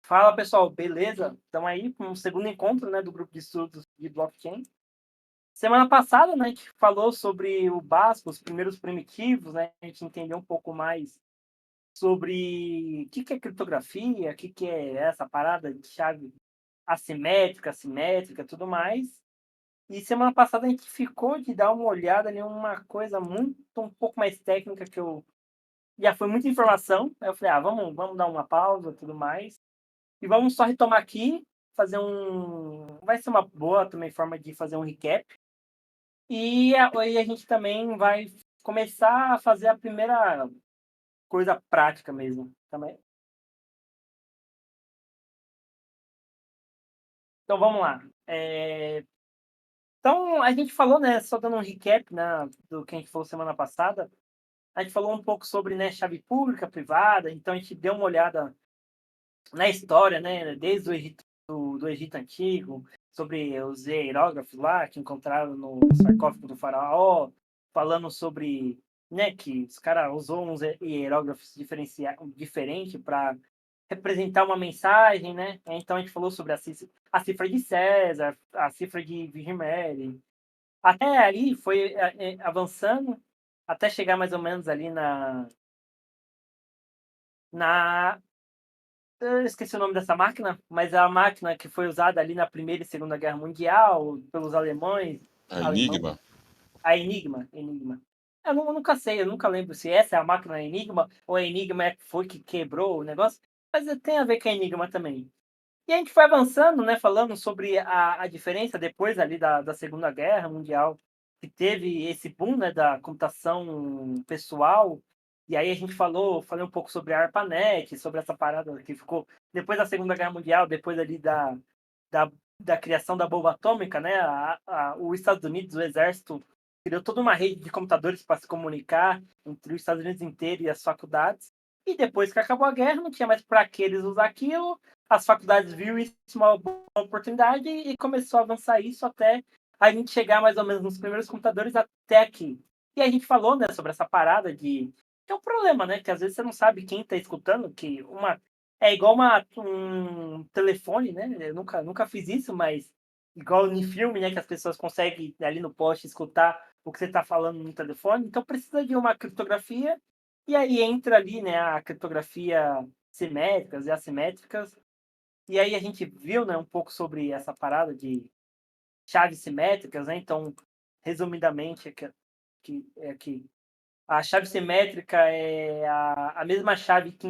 Fala pessoal, beleza? Estamos aí com o segundo encontro, né, do grupo de estudos de blockchain. Semana passada, né, a gente falou sobre o básico, os primeiros primitivos, né? A gente entendeu um pouco mais sobre o que é criptografia, o que é essa parada de chave assimétrica, simétrica, tudo mais. E semana passada a gente ficou de dar uma olhada em uma coisa um pouco mais técnica que eu já foi muita informação. Aí eu falei, vamos dar uma pausa, tudo mais. E vamos só retomar aqui, fazer um. Vai ser uma boa também forma de fazer um recap. E aí a gente também vai começar a fazer a primeira coisa prática mesmo. Também. Então vamos lá. Então a gente falou, né? Só dando um recap, né, do que a gente falou semana passada. A gente falou um pouco sobre, né, chave pública, privada. Então a gente deu uma olhada na história, né? Desde o Egito, do Egito Antigo, sobre os hierógrafos lá que encontraram no sarcófago do faraó, falando sobre, né, que os caras usou uns hierógrafos diferentes para representar uma mensagem, né? Então a gente falou sobre a cifra de César, a cifra de Virgem Mary. Até aí foi avançando até chegar mais ou menos ali na eu esqueci o nome dessa máquina, mas é a máquina que foi usada ali na Primeira e Segunda Guerra Mundial pelos alemães, A alemão, Enigma? a Enigma. Eu nunca sei, eu nunca lembro se essa é a máquina Enigma ou a Enigma foi que quebrou o negócio, mas tem a ver com a Enigma também. E a gente foi avançando, né, falando sobre a diferença depois ali da Segunda Guerra Mundial, que teve esse boom, né, da computação pessoal. E aí a gente falei um pouco sobre a ARPANET, sobre essa parada que ficou depois da Segunda Guerra Mundial, depois ali da, da criação da bomba atômica, né, os Estados Unidos, o exército, criou toda uma rede de computadores para se comunicar entre os Estados Unidos inteiro e as faculdades. E depois que acabou a guerra, não tinha mais para que eles usar aquilo, as faculdades viram isso uma boa oportunidade e começou a avançar isso até a gente chegar mais ou menos nos primeiros computadores até aqui. E a gente falou, né, sobre essa parada de que é um problema, né, que às vezes você não sabe quem está escutando, que uma é igual um telefone, né? Eu nunca fiz isso, mas igual em filme, né, que as pessoas conseguem ali no poste escutar o que você está falando no telefone. Então precisa de uma criptografia e aí entra ali, né, a criptografia simétricas e assimétricas. E aí a gente viu, né, um pouco sobre essa parada de chaves simétricas, né? Então, resumidamente, que a chave simétrica é a mesma chave que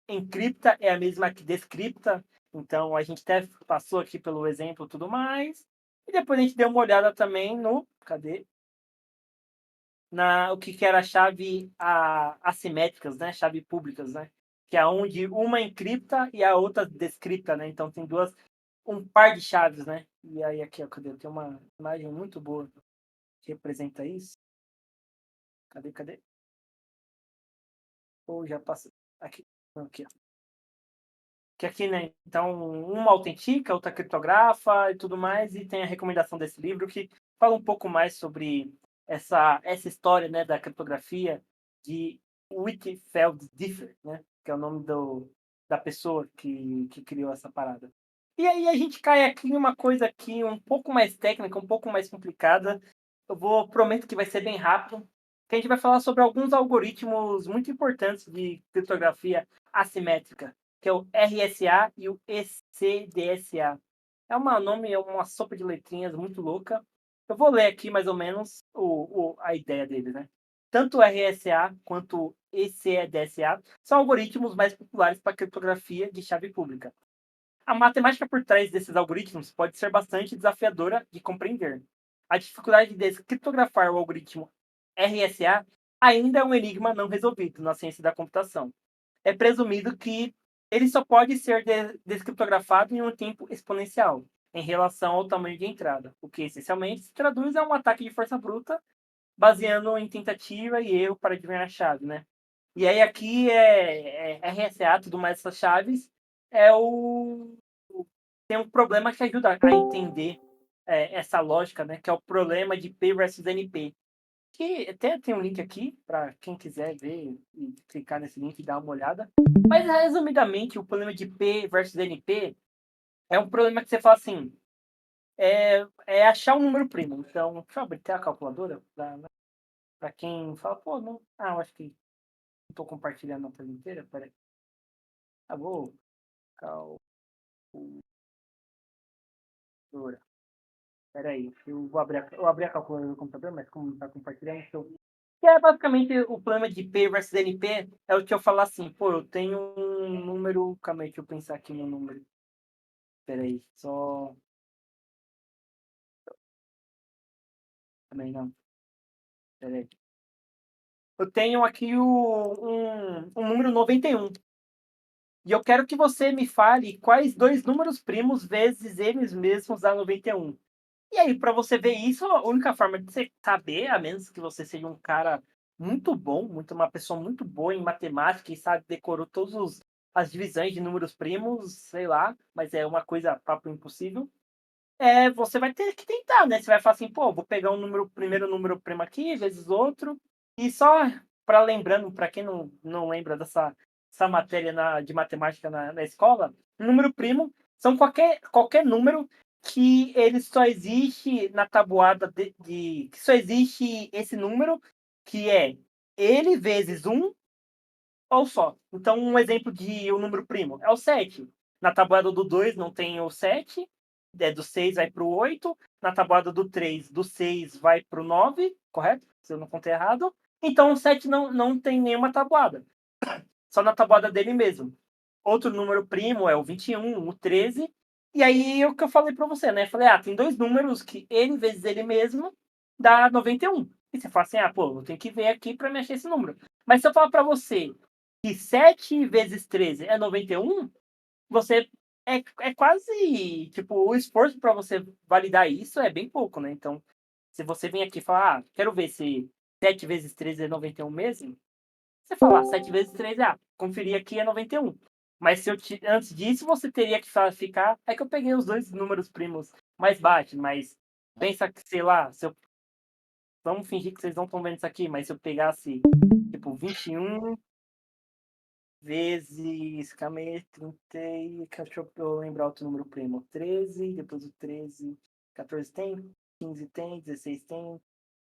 encripta, é a mesma que descripta. Então, a gente até passou aqui pelo exemplo e tudo mais. E depois a gente deu uma olhada também no. Cadê? O que era a chave assimétricas, né? Chave públicas, né? Que é onde uma encripta e a outra descripta, né? Então tem um par de chaves, né? E aí aqui, ó, cadê? Tem uma imagem muito boa que representa isso. Cadê? Ou já passou. Aqui, aqui, ó. Que aqui, né? Então, uma autentica, outra criptografa e tudo mais, e tem a recomendação desse livro que fala um pouco mais sobre essa história, né, da criptografia de Whitfield Differ, né? Que é o nome da pessoa que criou essa parada. E aí a gente cai aqui em uma coisa aqui um pouco mais técnica, um pouco mais complicada. Prometo que vai ser bem rápido, que a gente vai falar sobre alguns algoritmos muito importantes de criptografia assimétrica, que é o RSA e o ECDSA. É uma sopa de letrinhas muito louca. Eu vou ler aqui mais ou menos a ideia dele, né? Tanto o RSA quanto o ECDSA são algoritmos mais populares para criptografia de chave pública. A matemática por trás desses algoritmos pode ser bastante desafiadora de compreender. A dificuldade de descriptografar o algoritmo RSA ainda é um enigma não resolvido na ciência da computação. É presumido que ele só pode ser descriptografado em um tempo exponencial, em relação ao tamanho de entrada, o que essencialmente se traduz a um ataque de força bruta, baseando em tentativa e erro para adivinhar a chave, né? E aí aqui é RSA, tudo mais essas chaves, é tem um problema que ajuda a entender essa lógica, né? Que é o problema de P versus NP, que até tem um link aqui para quem quiser ver e clicar nesse link e dar uma olhada. Mas resumidamente, o problema de P versus NP é um problema que você fala assim, é achar um número primo. Então, deixa eu abrir até a calculadora para quem fala, pô, não, eu acho que não estou compartilhando a tela inteira, peraí. Vou calculadora. Peraí, eu abri a calculadora do computador, mas como não está compartilhando, então. Que é basicamente o problema de P versus NP, é o que eu falar assim, pô, eu tenho um número. Calma aí, deixa eu pensar aqui no número. Peraí, só. Também não, peraí. Eu tenho aqui um número 91. E eu quero que você me fale quais dois números primos vezes eles mesmos dá 91. E aí, para você ver isso, a única forma de você saber, a menos que você seja um cara muito bom, uma pessoa muito boa em matemática e sabe, decorou todas as divisões de números primos, sei lá, mas é uma coisa papo impossível. Você vai ter que tentar, né? Você vai falar assim, pô, vou pegar primeiro número primo aqui, vezes outro, e só para lembrando, para quem não lembra dessa matéria de matemática na escola, número primo são qualquer número que ele só existe na tabuada que só existe esse número, que é ele vezes um ou só. Então, um exemplo de um número primo é o 7. Na tabuada do 2 não tem o 7, do 6 vai para o 8. Na tabuada do 3, do 6 vai para o 9, correto? Se eu não contei errado. Então, o 7 não tem nenhuma tabuada, só na tabuada dele mesmo. Outro número primo é o 21, o 13. E aí, é o que eu falei para você, né? Falei, tem dois números que ele vezes ele mesmo dá 91. E você fala assim, pô, eu tenho que ver aqui para me achar esse número. Mas se eu falar para você que 7 vezes 13 é 91, você é quase, tipo, o esforço para você validar isso é bem pouco, né? Então, se você vem aqui e falar, quero ver se 7 vezes 13 é 91 mesmo, você fala, 7 vezes 13, conferir aqui é 91. Mas antes disso, você teria que ficar. É que eu peguei os dois números primos mais baixos, mas pensa que, sei lá, vamos fingir que vocês não estão vendo isso aqui, mas se eu pegasse, tipo, 21 vezes. Calma aí, 30. Deixa eu lembrar outro número primo. 13, depois o 13. 14 tem, 15 tem, 16 tem.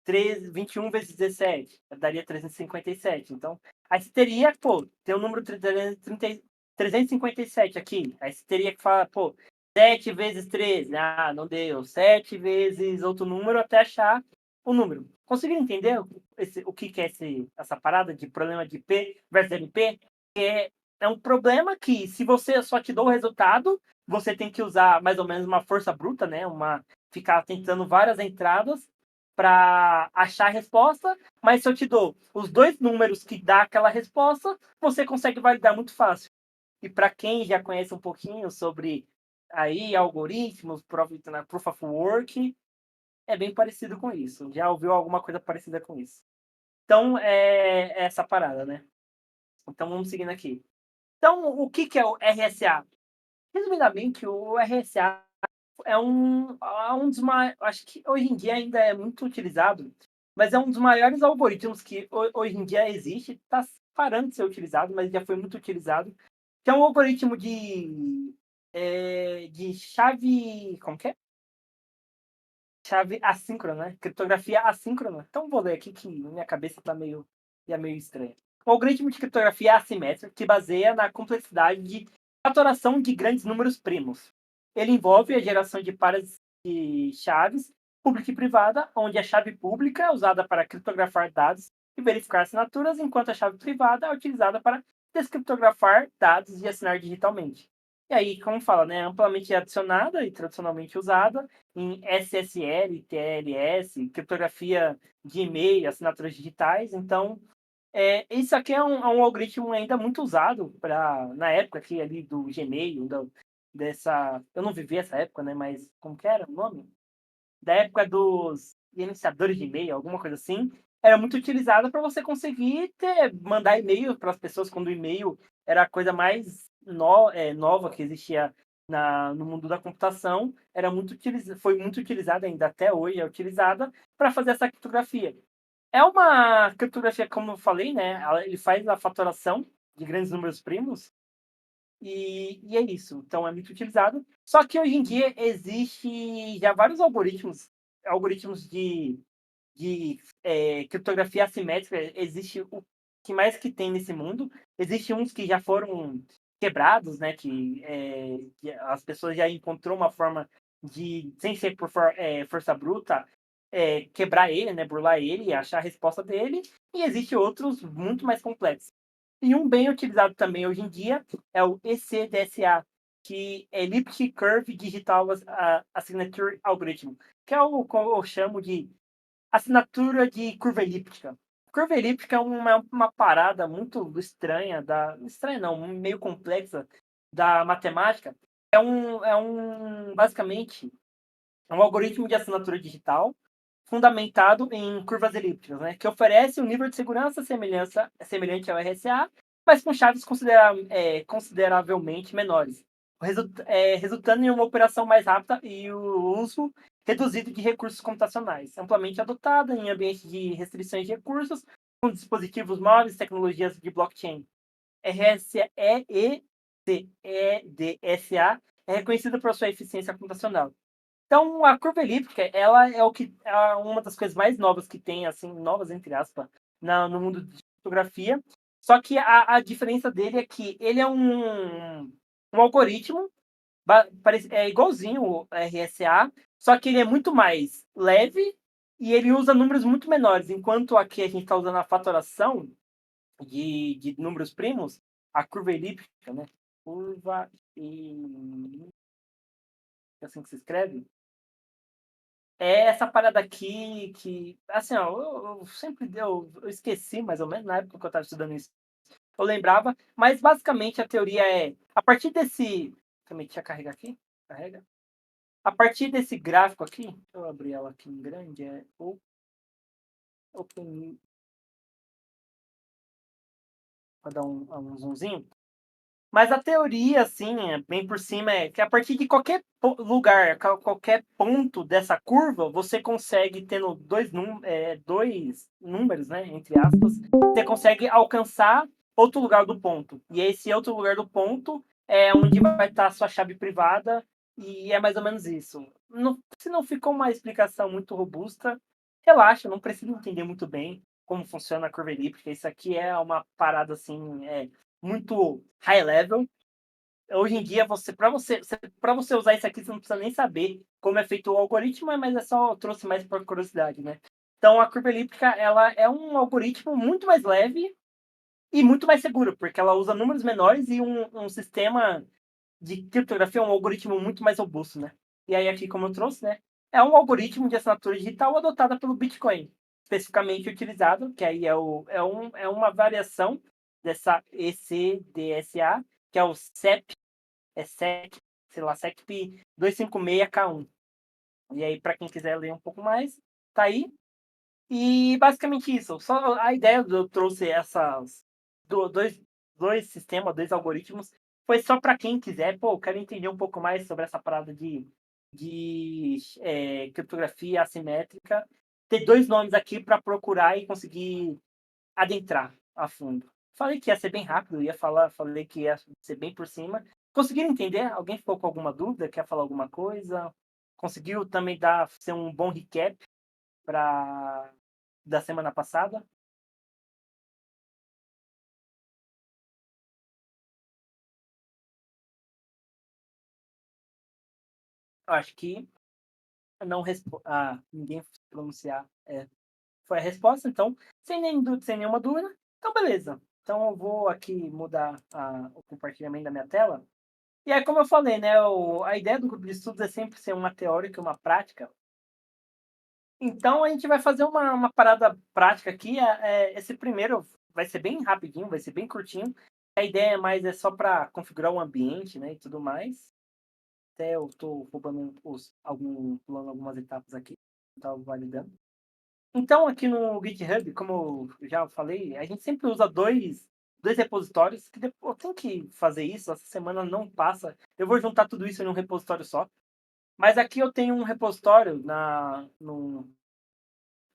13, 21 vezes 17 daria 357. Então, aí você teria, pô, tem o número 357 aqui. Aí você teria que falar, pô, 7 vezes 13. Não deu. 7 vezes outro número até achar o número. Conseguiram entender o que é essa parada de problema de P versus NP? É um problema que, se você só te dou o resultado, você tem que usar mais ou menos uma força bruta, né? Ficar tentando várias entradas para achar a resposta, mas se eu te dou os dois números que dá aquela resposta, você consegue validar muito fácil. E para quem já conhece um pouquinho sobre aí algoritmos, Proof of Work, é bem parecido com isso. Já ouviu alguma coisa parecida com isso? Então, é essa parada, né? Então, vamos seguindo aqui. Então, o que é o RSA? Resumidamente, o RSA é um dos maiores. Acho que hoje em dia ainda é muito utilizado, mas é um dos maiores algoritmos que hoje em dia existe. Está parando de ser utilizado, mas já foi muito utilizado. Que é um algoritmo de chave. Como que é? Chave assíncrona, né? Criptografia assíncrona. Então vou ler aqui que minha cabeça tá meio estranha. O algoritmo de criptografia assimétrica que baseia na complexidade de fatoração de grandes números primos. Ele envolve a geração de pares de chaves pública e privada, onde a chave pública é usada para criptografar dados e verificar assinaturas, enquanto a chave privada é utilizada para descriptografar dados e assinar digitalmente. E aí, como fala, né, amplamente adicionada e tradicionalmente usada em SSL, TLS, criptografia de e-mail, assinaturas digitais. Então, isso aqui é um algoritmo ainda muito usado na época aqui ali do Gmail, dessa. Eu não vivi essa época, né? Mas como que era o nome? Da época dos iniciadores de e-mail, alguma coisa assim. Era muito utilizada para você conseguir mandar e-mail para as pessoas quando o e-mail era a coisa mais nova que existia no mundo da computação. Foi muito utilizada, ainda até hoje é utilizada, para fazer essa criptografia. É uma criptografia, como eu falei, né, ele faz a fatoração de grandes números primos, e é isso. Então é muito utilizado. Só que hoje em dia existe já vários algoritmos de criptografia assimétrica. Existe o que mais que tem nesse mundo. Existem uns que já foram quebrados, né, que as pessoas já encontrou uma forma de, sem ser por força bruta, quebrar ele, né, burlar ele e achar a resposta dele. E existem outros muito mais complexos. E um bem utilizado também hoje em dia é o ECDSA, que é Elliptic Curve Digital Signature Algorithm, que é o que eu chamo de assinatura de curva elíptica. Curva elíptica é uma parada muito estranha, estranha não, meio complexa da matemática. Basicamente, é um algoritmo de assinatura digital fundamentado em curvas elípticas, né, que oferece um nível de segurança semelhante ao RSA, mas com chaves consideravelmente menores, resultando em uma operação mais rápida e o uso reduzido de recursos computacionais, amplamente adotada em ambientes de restrições de recursos, com dispositivos móveis, tecnologias de blockchain. RSEEDSA é reconhecida por sua eficiência computacional. Então, a curva elíptica, ela é uma das coisas mais novas que tem, assim, novas entre aspas, no mundo de fotografia. Só que a diferença dele é que ele é um algoritmo, é igualzinho o RSA, só que ele é muito mais leve e ele usa números muito menores, enquanto aqui a gente está usando a fatoração de números primos, a curva elíptica, né? Curva elíptica, assim que se escreve. É essa parada aqui que, assim, ó, eu sempre eu esqueci mais ou menos na época que eu estava estudando isso. Eu lembrava, mas basicamente a teoria é a partir desse. Também deixa eu carregar aqui. Carrega. A partir desse gráfico aqui, deixa eu abrir ela aqui em grande, é o Open para dar um zoomzinho. Mas a teoria, assim, bem por cima, é que a partir de qualquer lugar, qualquer ponto dessa curva, você consegue, tendo dois números, né, entre aspas, você consegue alcançar outro lugar do ponto. E esse outro lugar do ponto é onde vai estar a sua chave privada, e é mais ou menos isso. Se não ficou uma explicação muito robusta, relaxa, não precisa entender muito bem como funciona a curva elíptica. Isso aqui é uma parada, assim, muito high level. Hoje em dia, para você usar isso aqui, você não precisa nem saber como é feito o algoritmo, mas é só trouxe mais por curiosidade, né? Então, a curva elíptica, ela é um algoritmo muito mais leve e muito mais seguro, porque ela usa números menores e um sistema de criptografia, um algoritmo muito mais robusto, né? E aí, aqui, como eu trouxe, né? É um algoritmo de assinatura digital adotada pelo Bitcoin, especificamente utilizado, que aí é uma variação dessa ECDSA, que é o CEP, sei lá, SECP 256K1. E aí, para quem quiser ler um pouco mais, tá aí. E basicamente isso. Só a ideia eu trouxe essas dois, dois sistemas, dois algoritmos, foi só para quem quiser, pô, eu quero entender um pouco mais sobre essa parada de criptografia assimétrica. Ter dois nomes aqui para procurar e conseguir adentrar a fundo. Falei que ia ser bem rápido, falei que ia ser bem por cima. Conseguiram entender? Alguém ficou com alguma dúvida? Quer falar alguma coisa? Conseguiu também ser um bom recap para da semana passada? Acho que não ninguém se pronunciar. Foi a resposta, então, sem nenhuma dúvida. Então, beleza. Então, eu vou aqui mudar o compartilhamento da minha tela. E aí, como eu falei, né, a ideia do grupo de estudos é sempre ser uma teórica e uma prática. Então, a gente vai fazer uma parada prática aqui. Esse primeiro vai ser bem rapidinho, vai ser bem curtinho. A ideia mais é só para configurar o ambiente, né, e tudo mais. Até eu estou roubando pulando algumas etapas aqui, estava validando. Então, aqui no GitHub, como eu já falei, a gente sempre usa dois repositórios, que depois, eu tenho que fazer isso, essa semana não passa. Eu vou juntar tudo isso em um repositório só. Mas aqui eu tenho um repositório da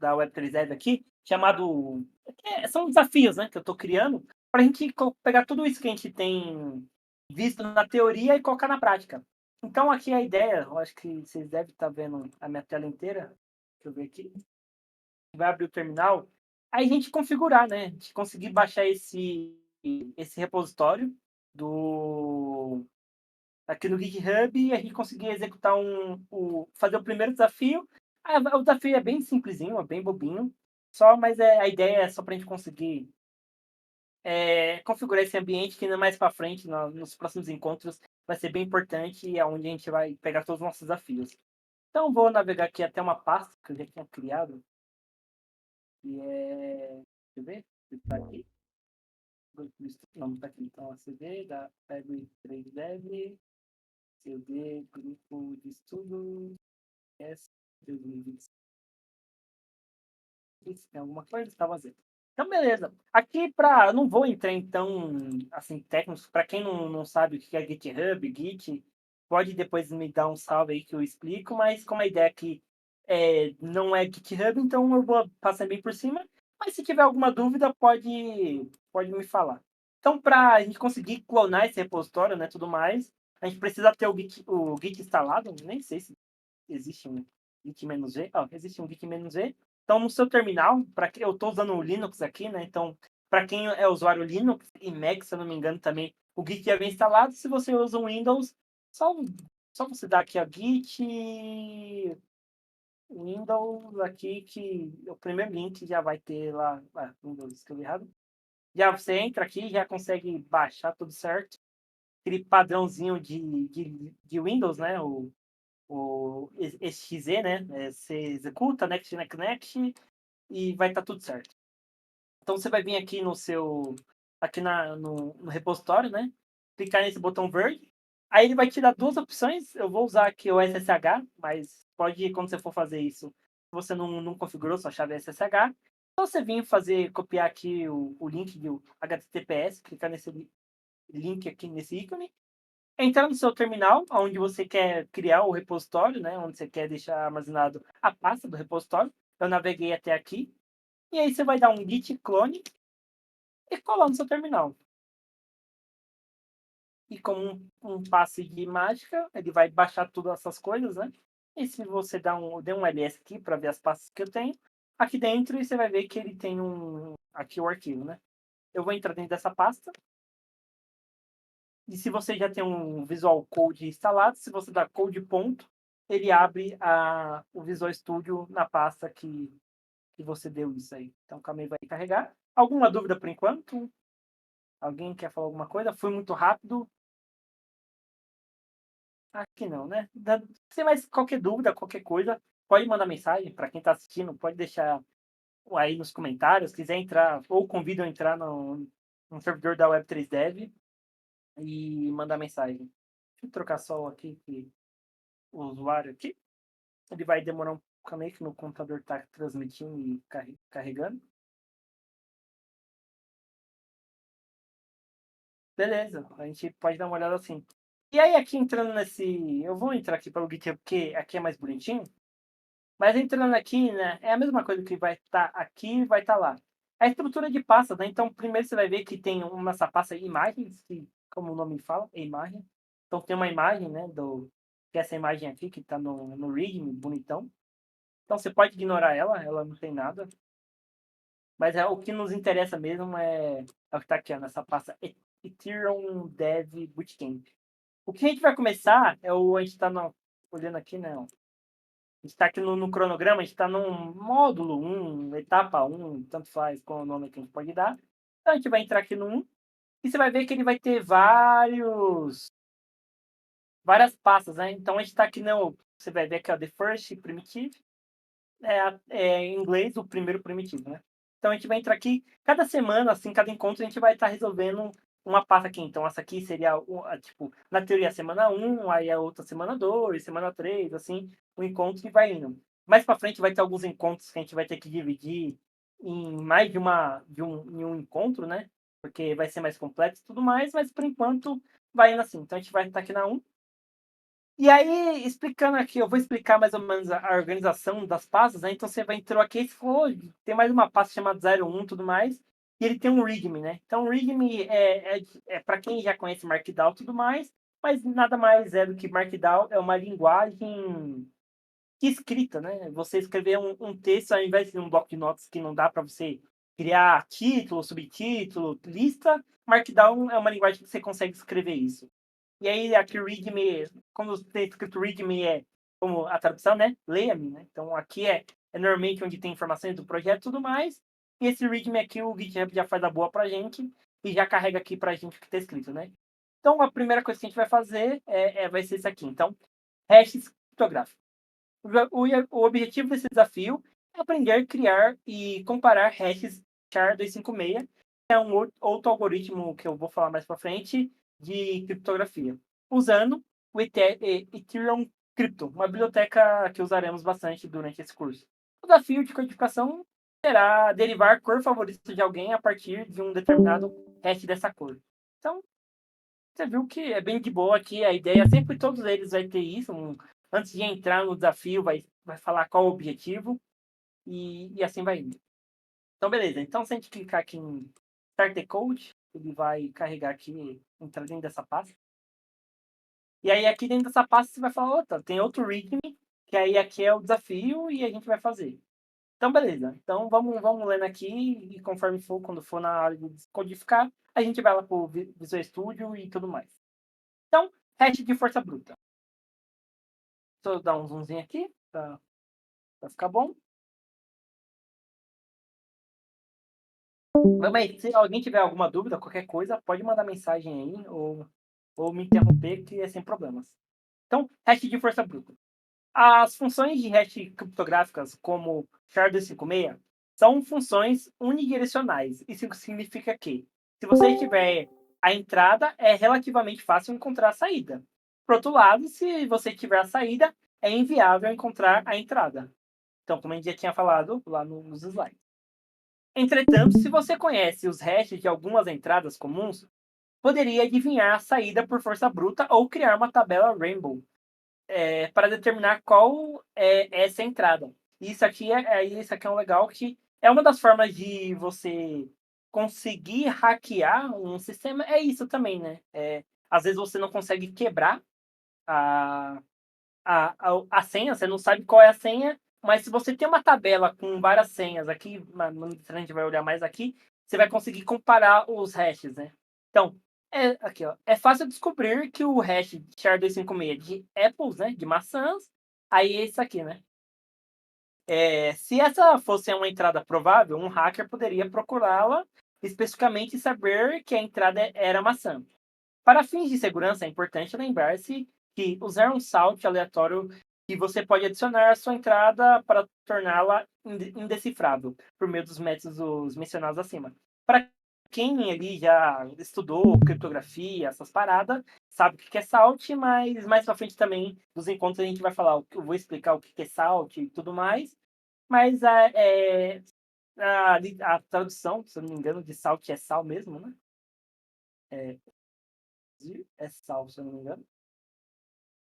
Web3 aqui, chamado são desafios, né, que eu estou criando para a gente pegar tudo isso que a gente tem visto na teoria e colocar na prática. Então aqui a ideia, eu acho que vocês devem estar vendo a minha tela inteira. Deixa eu ver aqui. Vai abrir o terminal, aí a gente configurar, né, a gente conseguir baixar esse repositório do aqui no GitHub e a gente conseguir executar fazer o primeiro desafio. O desafio é bem simplesinho, é bem bobinho, só, mas a ideia é só para a gente conseguir configurar esse ambiente que mais para frente, nos próximos encontros, vai ser bem importante e é onde a gente vai pegar todos os nossos desafios. Então vou navegar aqui até uma pasta que eu já tinha criado, que deixa eu ver, se está aqui. Não, está aqui. Então, CD da Pego 3 Dev, CD, grupo de estudo, S 2020. Tem alguma coisa? Está vazio. Então, beleza. Aqui eu não vou entrar em tão assim, técnicos. Para quem não sabe o que é GitHub, Git, pode depois me dar um salve aí que eu explico, mas como a ideia aqui não é GitHub, então eu vou passar bem por cima. Mas se tiver alguma dúvida, pode me falar. Então, para a gente conseguir clonar esse repositório, né, tudo mais, a gente precisa ter o Git instalado. Nem sei se existe um git-g. Existe um git-g. Então, no seu terminal, eu estou usando o Linux aqui, né? Então, para quem é usuário Linux e Mac, se eu não me engano, também o Git já vem instalado. Se você usa o Windows, só, só você dar aqui a Git Windows aqui, que o primeiro link já vai ter lá. Windows, escrevi errado. Já você entra aqui, já consegue baixar tudo certo. Aquele padrãozinho de Windows, né? O exe, né? Você executa, next, next, next, e vai estar tudo certo. Então você vai vir aqui aqui no repositório, né? Clicar nesse botão verde. Aí ele vai te dar duas opções. Eu vou usar aqui o SSH, mas pode, quando você for fazer isso, se você não configurou sua chave SSH, só você vir copiar aqui o link do HTTPS, clicar nesse link aqui, nesse ícone, entrar no seu terminal, onde você quer criar o repositório, né? Onde você quer deixar armazenado a pasta do repositório. Eu naveguei até aqui. E aí você vai dar um git clone e colar no seu terminal. E como um passe de mágica, ele vai baixar todas essas coisas, né? E se você der um ls aqui para ver as pastas que eu tenho, aqui dentro você vai ver que ele tem aqui o arquivo, né? Eu vou entrar dentro dessa pasta. E se você já tem um Visual Code instalado, se você dá code ponto, ele abre o Visual Studio na pasta que você deu isso aí. Então, calma aí, vai carregar. Alguma dúvida por enquanto? Alguém quer falar alguma coisa? Foi muito rápido? Aqui não, né? Se mais qualquer dúvida, qualquer coisa, pode mandar mensagem. Para quem está assistindo, pode deixar aí nos comentários. Se quiser entrar, ou convido a entrar no servidor da Web3Dev e mandar mensagem. Deixa eu trocar só aqui o usuário aqui. Ele vai demorar um pouco que meu computador está transmitindo e carregando. Beleza, a gente pode dar uma olhada assim. E aí, aqui entrando nesse. Eu vou entrar aqui pelo GitHub, porque aqui é mais bonitinho. Mas entrando aqui, né? É a mesma coisa que vai estar aqui e vai estar lá. A estrutura de pasta, né? Então, primeiro você vai ver que tem essa pasta de imagens, que, como o nome fala, é imagem. Então, tem uma imagem, né? Que é essa imagem aqui, que está no README, bonitão. Então, você pode ignorar ela não tem nada. Mas o que nos interessa mesmo é o que está aqui, ó, nessa pasta Ethereum Dev Bootcamp. O que a gente vai começar a gente está olhando aqui, né? A gente está aqui no cronograma, a gente está num módulo 1, etapa 1, tanto faz qual é o nome que a gente pode dar. Então a gente vai entrar aqui no 1 e você vai ver que ele vai ter várias pastas, né? Então a gente está aqui você vai ver aqui, ó, The First Primitive, em inglês, o primeiro primitivo, né? Então a gente vai entrar aqui, cada semana, assim, cada encontro, a gente vai estar resolvendo uma pasta aqui. Então essa aqui seria, tipo, na teoria, semana 1, aí a outra semana 2, semana 3, assim, o encontro e vai indo. Mais para frente vai ter alguns encontros que a gente vai ter que dividir em mais em um encontro, né? Porque vai ser mais complexo e tudo mais, mas por enquanto vai indo assim. Então a gente vai estar aqui na 1. E aí, explicando aqui, eu vou explicar mais ou menos a organização das pastas, né? Então você vai entrou aqui e falou, tem mais uma pasta chamada 01 e tudo mais, e ele tem um README, né? Então o README é para quem já conhece Markdown e tudo mais, mas nada mais é do que Markdown é uma linguagem escrita, né? Você escrever um texto ao invés de um bloco de notas que não dá para você criar título, subtítulo, lista, Markdown é uma linguagem que você consegue escrever isso. E aí aqui o readme, quando tem escrito readme é como a tradução, né? Leia-me, né? Então aqui é normalmente onde tem informações do projeto e tudo mais. E esse readme aqui o GitHub já faz a boa pra gente e já carrega aqui pra gente o que está escrito, né? Então a primeira coisa que a gente vai fazer vai ser isso aqui. Então, hashes criptográficos. O objetivo desse desafio é aprender, criar e comparar hashes SHA-256, que é um outro algoritmo que eu vou falar mais para frente de criptografia, usando o Ethereum Crypto, uma biblioteca que usaremos bastante durante esse curso. O desafio de codificação será derivar a cor favorita de alguém a partir de um determinado hash dessa cor. Então, você viu que é bem de boa aqui, a ideia sempre todos eles vai ter isso, antes de entrar no desafio vai falar qual o objetivo e assim vai indo. Então beleza, então se a gente clicar aqui em Start the Code, ele vai carregar aqui, entrar dentro dessa pasta. E aí aqui dentro dessa pasta você vai falar, outra, tem outro readme, que aí aqui é o desafio e a gente vai fazer. Então beleza, então vamos lendo aqui e conforme for, quando for na hora de codificar, a gente vai lá pro Visual Studio e tudo mais. Então, hash de força bruta. Deixa eu dar um zoomzinho aqui pra ficar bom. Mas se alguém tiver alguma dúvida, qualquer coisa, pode mandar mensagem aí ou me interromper, que é sem problemas. Então, hash de força bruta. As funções de hash criptográficas, como SHA-256, são funções unidirecionais. Isso significa que, se você tiver a entrada, é relativamente fácil encontrar a saída. Por outro lado, se você tiver a saída, é inviável encontrar a entrada. Então, como a gente já tinha falado lá nos slides. Entretanto, se você conhece os hashes de algumas entradas comuns, poderia adivinhar a saída por força bruta ou criar uma tabela Rainbow para determinar qual é essa entrada. Isso aqui é um legal que é uma das formas de você conseguir hackear um sistema. É isso também, né? Às vezes você não consegue quebrar a, a senha, você não sabe qual é a senha, mas se você tem uma tabela com várias senhas aqui, a gente vai olhar mais aqui, você vai conseguir comparar os hashes, né? Então, aqui, ó, é fácil descobrir que o hash SHA-256 de apples, né, de maçãs, aí é isso aqui, né? Se essa fosse uma entrada provável, um hacker poderia procurá-la especificamente e saber que a entrada era maçã. Para fins de segurança, é importante lembrar-se que usar um salt aleatório que você pode adicionar à sua entrada para torná-la indecifrável, por meio dos métodos mencionados acima. Para quem ali já estudou criptografia, essas paradas, sabe o que é salt, mas mais para frente também, nos encontros, a gente vai falar, eu vou explicar o que é salt e tudo mais, mas a tradução, se eu não me engano, de salt é sal mesmo, né? É, é sal, se eu não me engano.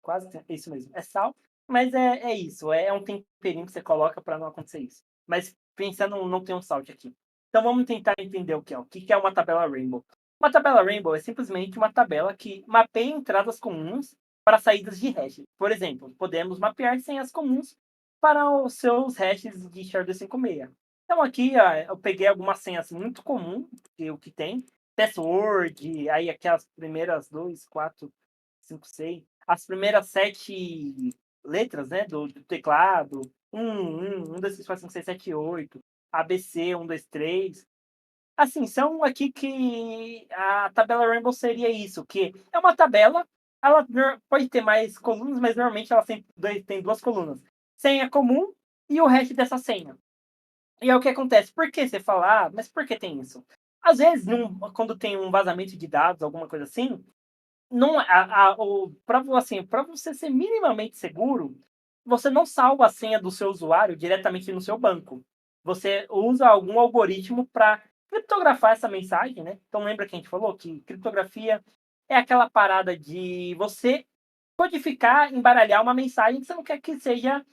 Quase é isso mesmo. É sal, mas é isso. É um temperinho que você coloca para não acontecer isso. Mas pensando, não tem um salt aqui. Então vamos tentar entender o que é. O que é uma tabela Rainbow? Uma tabela Rainbow é simplesmente uma tabela que mapeia entradas comuns para saídas de hash. Por exemplo, podemos mapear senhas comuns para os seus hashes de SHA-256. Então aqui ó, eu peguei algumas senhas muito comuns, que o que tem. Password, aí aquelas primeiras 2, 4, 5, 6 as primeiras 7 letras, né, do teclado, 2, 3, 4, 5, 6, 7, 8, ABC, 2, 3. Assim, são aqui que a tabela Rainbow seria isso, que é uma tabela, ela pode ter mais colunas, mas normalmente ela tem duas colunas. Senha comum e o hash dessa senha. E é o que acontece. Por que você fala, mas por que tem isso? Às vezes, quando tem um vazamento de dados, alguma coisa assim, não, para você ser minimamente seguro, você não salva a senha do seu usuário diretamente no seu banco. Você usa algum algoritmo para criptografar essa mensagem, né? Então lembra que a gente falou que criptografia é aquela parada de você codificar, embaralhar uma mensagem que você não quer que seja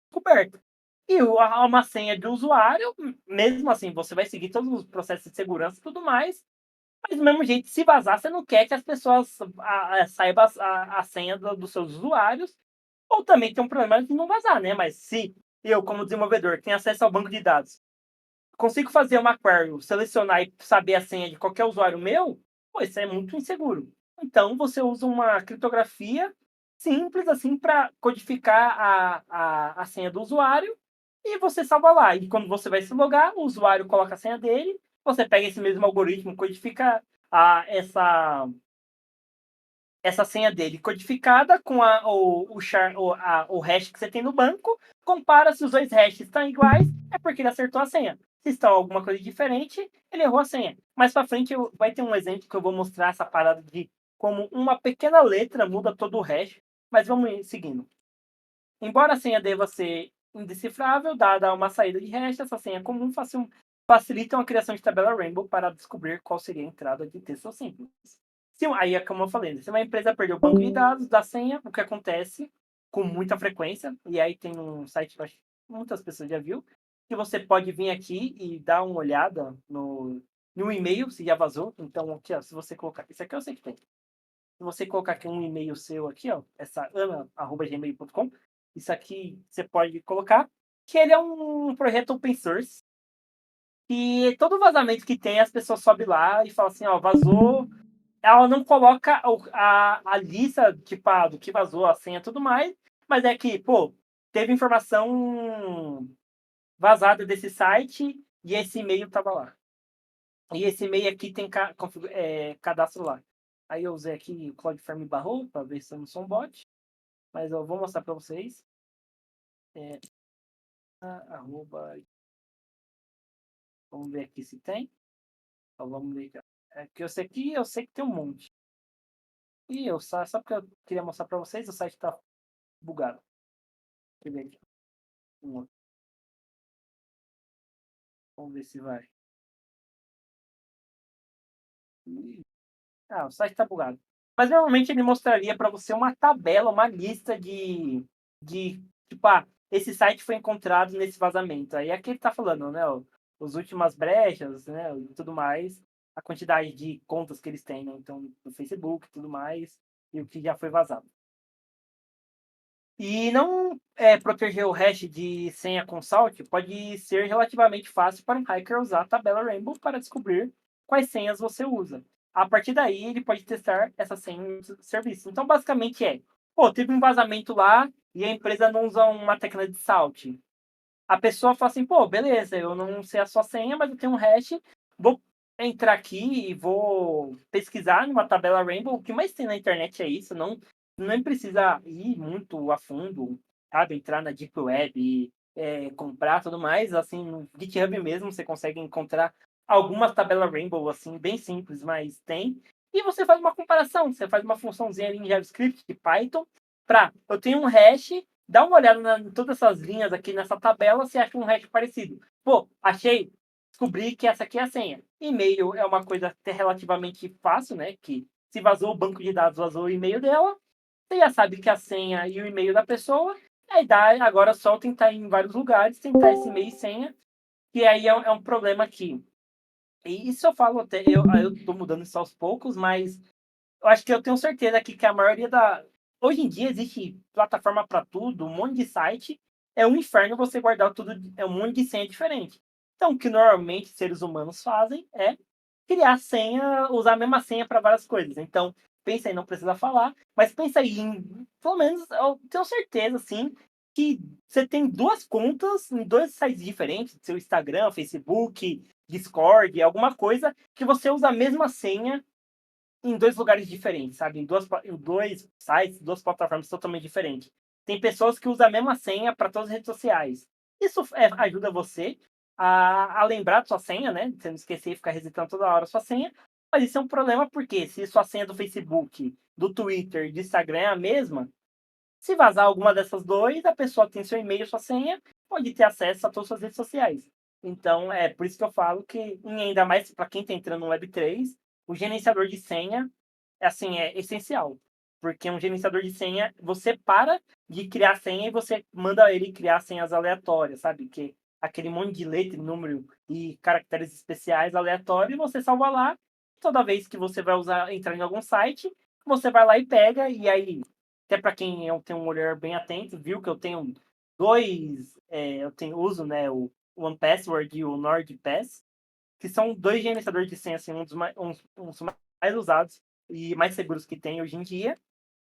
coberta. E uma senha de usuário, mesmo assim, você vai seguir todos os processos de segurança e tudo mais, mas do mesmo jeito, se vazar, você não quer que as pessoas saibam a senha dos seus usuários, ou também tem um problema de não vazar, né? Mas se eu, como desenvolvedor, tenho acesso ao banco de dados, consigo fazer uma query, selecionar e saber a senha de qualquer usuário meu, pô, isso é muito inseguro. Então, você usa uma criptografia simples, assim, para codificar a senha do usuário e você salva lá. E quando você vai se logar, o usuário coloca a senha dele, você pega esse mesmo algoritmo, codifica essa senha dele codificada com o hash que você tem no banco, compara se os dois hashes estão iguais, é porque ele acertou a senha. Se estão alguma coisa diferente, ele errou a senha. Mais para frente vai ter um exemplo que eu vou mostrar essa parada de como uma pequena letra muda todo o hash, mas vamos ir seguindo. Embora a senha deva ser indecifrável, dada uma saída de hash, essa senha comum facilita a criação de tabela Rainbow para descobrir qual seria a entrada de texto simples. Aí é como eu falei, se uma empresa perdeu o banco de dados da senha, o que acontece com muita frequência, e aí tem um site que eu acho que muitas pessoas já viu, que você pode vir aqui e dar uma olhada no e-mail, se já vazou. Então, aqui, ó, se você colocar. Isso aqui eu sei que tem. Se você colocar aqui um e-mail seu aqui, ó, essa ana@gmail.com, isso aqui você pode colocar, que ele é um projeto open source, e todo vazamento que tem, as pessoas sobem lá e falam assim, ó, vazou. Ela não coloca a lista, tipo, do que vazou, a senha e tudo mais, mas é que, pô, teve informação vazada desse site e esse e-mail tava lá. E esse e-mail aqui tem cadastro lá. Aí eu usei aqui o Cloudflare barrou para ver se eu não sou um bot, mas eu vou mostrar para vocês. É, arroba, vamos ver aqui se tem. Então, vamos ver aqui. É que eu sei que tem um monte. E só porque eu queria mostrar para vocês, o site tá bugado. Deixa eu ver aqui. Vamos ver se vai. O site tá bugado. Mas normalmente ele mostraria para você uma tabela, uma lista de tipo, esse site foi encontrado nesse vazamento. Aí aqui ele tá falando, né, os últimas brechas, né, e tudo mais, a quantidade de contas que eles têm, né, então, no Facebook e tudo mais, e o que já foi vazado. E não proteger o hash de senha com salt pode ser relativamente fácil para um hacker usar a tabela Rainbow para descobrir quais senhas você usa. A partir daí, ele pode testar essa senha no serviço. Então, basicamente pô, teve um vazamento lá e a empresa não usa uma técnica de salt. A pessoa fala assim, pô, beleza, eu não sei a sua senha, mas eu tenho um hash, vou entrar aqui e vou pesquisar numa tabela Rainbow. O que mais tem na internet é isso, não nem precisa ir muito a fundo, sabe? Entrar na Deep Web e comprar tudo mais. Assim, no GitHub mesmo você consegue encontrar algumas tabelas Rainbow, assim, bem simples, mas tem. E você faz uma comparação, você faz uma funçãozinha ali em JavaScript, de Python, eu tenho um hash, dá uma olhada em todas essas linhas aqui nessa tabela, se acha um hash parecido. Pô, achei, descobri que essa aqui é a senha. E-mail é uma coisa até relativamente fácil, né? Que se vazou o banco de dados, vazou o e-mail dela, você já sabe que a senha e o e-mail da pessoa, aí dá agora só tentar ir em vários lugares, tentar esse e-mail e senha, que aí é um problema aqui. E isso eu falo até, eu tô mudando isso aos poucos, mas eu acho que eu tenho certeza aqui que a maioria da. Hoje em dia existe plataforma para tudo, um monte de site. É um inferno você guardar tudo, é um monte de senha diferente. Então, o que normalmente seres humanos fazem é criar senha, usar a mesma senha para várias coisas. Então, pensa aí, não precisa falar, mas pensa aí em, pelo menos, eu tenho certeza, assim, que você tem duas contas em dois sites diferentes, seu Instagram, Facebook, Discord, alguma coisa, que você usa a mesma senha em dois lugares diferentes, sabe? Em dois sites, duas plataformas totalmente diferentes. Tem pessoas que usam a mesma senha para todas as redes sociais. Isso ajuda você a lembrar de sua senha, né? Você não esquecer e ficar resetando toda hora a sua senha. Mas isso é um problema porque se sua senha do Facebook, do Twitter, do Instagram é a mesma, se vazar alguma dessas duas, a pessoa tem seu e-mail, sua senha, pode ter acesso a todas as suas redes sociais. Então, é por isso que eu falo que, e ainda mais para quem está entrando no Web3, o gerenciador de senha assim, é essencial. porque um gerenciador de senha, você para de criar senha e você manda ele criar senhas aleatórias, sabe? Que aquele monte de letra, número e caracteres especiais aleatórios, você salva lá. Toda vez que você vai usar entrar em algum site, você vai lá e pega, e aí, até para quem eu tenho um olhar bem atento, viu que eu tenho dois, eu tenho uso, né, o OnePassword e o NordPass, que são dois gerenciadores de senha, assim, uns mais usados e mais seguros que tem hoje em dia.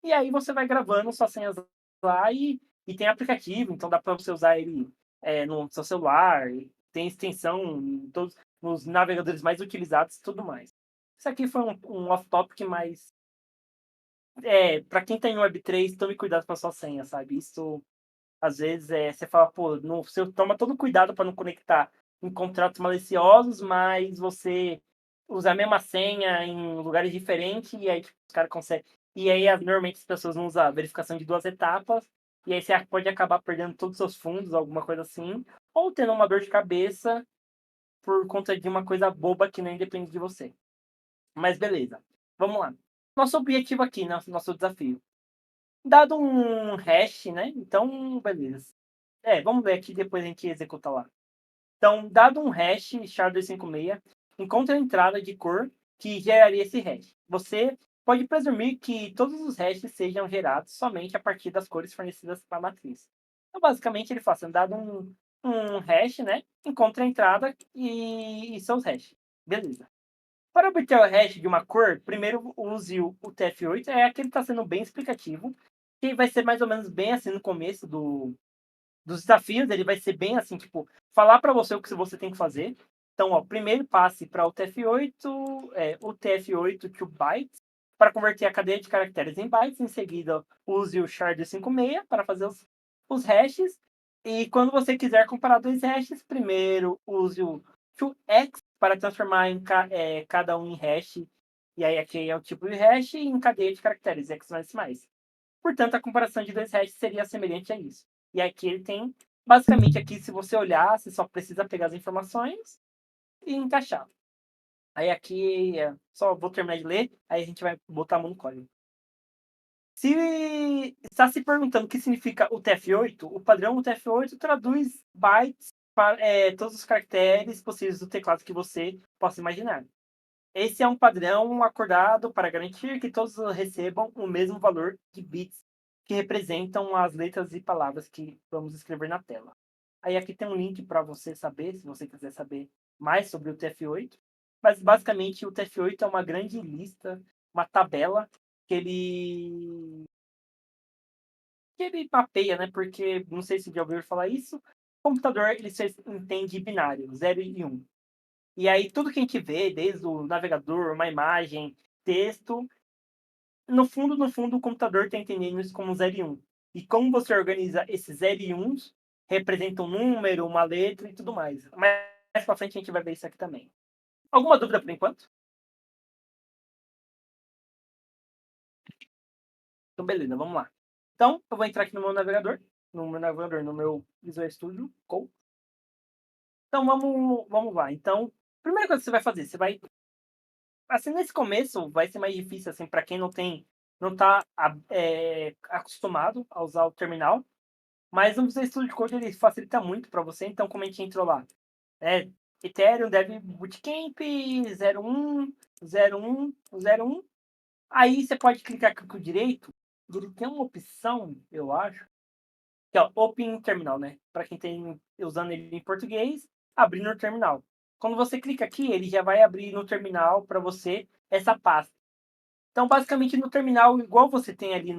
E aí você vai gravando suas senhas lá e tem aplicativo, então dá para você usar ele no seu celular, tem extensão em todos nos navegadores mais utilizados e tudo mais. Isso aqui foi um off-topic, mas para quem tem Web3, tome cuidado com a sua senha, sabe? Isso às vezes você fala, pô, não, você toma todo cuidado para não conectar em contratos maliciosos, mas você usa a mesma senha em lugares diferentes e aí tipo, os caras conseguem. E aí, normalmente, as pessoas não usam a verificação de duas etapas, e aí você pode acabar perdendo todos os seus fundos, alguma coisa assim, ou tendo uma dor de cabeça por conta de uma coisa boba que nem depende de você. Mas beleza, vamos lá. Nosso objetivo aqui, nosso desafio. Dado um hash, né? Então, beleza. Vamos ver aqui, depois a gente executa lá. Então, dado um hash SHA-256, encontre a entrada de cor que geraria esse hash. Você pode presumir que todos os hashes sejam gerados somente a partir das cores fornecidas para a matriz. Então, basicamente, ele faz, dado um hash, né? Encontre a entrada e seus hashes. Beleza. Para obter o hash de uma cor, primeiro use o TF8, aquele que está sendo bem explicativo, que vai ser mais ou menos bem assim no começo dos desafios, ele vai ser bem assim, tipo, falar para você o que você tem que fazer. Então, ó, primeiro passe para o TF8, o TF8 to bytes, para converter a cadeia de caracteres em bytes. Em seguida, use o shard56 para fazer os hashes. E quando você quiser comparar dois hashes, primeiro use o toX para transformar cada um em hash. E aí aqui é o tipo de hash e em cadeia de caracteres hexadecimais. Portanto, a comparação de dois hashes seria semelhante a isso. E aqui ele tem, basicamente, aqui, se você olhar, você só precisa pegar as informações e encaixar. Aí aqui, só vou terminar de ler, aí a gente vai botar a mão no código. Se está se perguntando o que significa o TF8, o padrão UTF-8 traduz bytes para todos os caracteres possíveis do teclado que você possa imaginar. Esse é um padrão acordado para garantir que todos recebam o mesmo valor de bits que representam as letras e palavras que vamos escrever na tela. Aí aqui tem um link para você saber, se você quiser saber mais sobre o TF8. Mas basicamente o TF8 é uma grande lista, uma tabela que ele mapeia, né? Porque não sei se já ouviu falar isso. O computador ele só entende binário, 0 e 1. E aí tudo que a gente vê, desde o navegador, uma imagem, texto, no fundo, o computador está entendendo isso como 0 e 1. E como você organiza esses 0 e 1 representa um número, uma letra e tudo mais. Mais pra frente a gente vai ver isso aqui também. Alguma dúvida por enquanto? Então, beleza, vamos lá. Então, eu vou entrar aqui no meu Visual Studio Code. Então, vamos lá. Então, primeira coisa que você vai fazer, você vai assim, nesse começo vai ser mais difícil, assim, para quem não tá acostumado a usar o terminal, mas o Visual Studio Code ele facilita muito para você, então como a gente entrou lá, é Ethereum Dev Bootcamp 01, 01, 01, aí você pode clicar aqui com o direito, ele tem uma opção, eu acho, que é o Open Terminal, né? Para quem tem usando ele em português, abrir no terminal. Quando você clica aqui, ele já vai abrir no terminal para você essa pasta. Então, basicamente, no terminal, igual você tem ali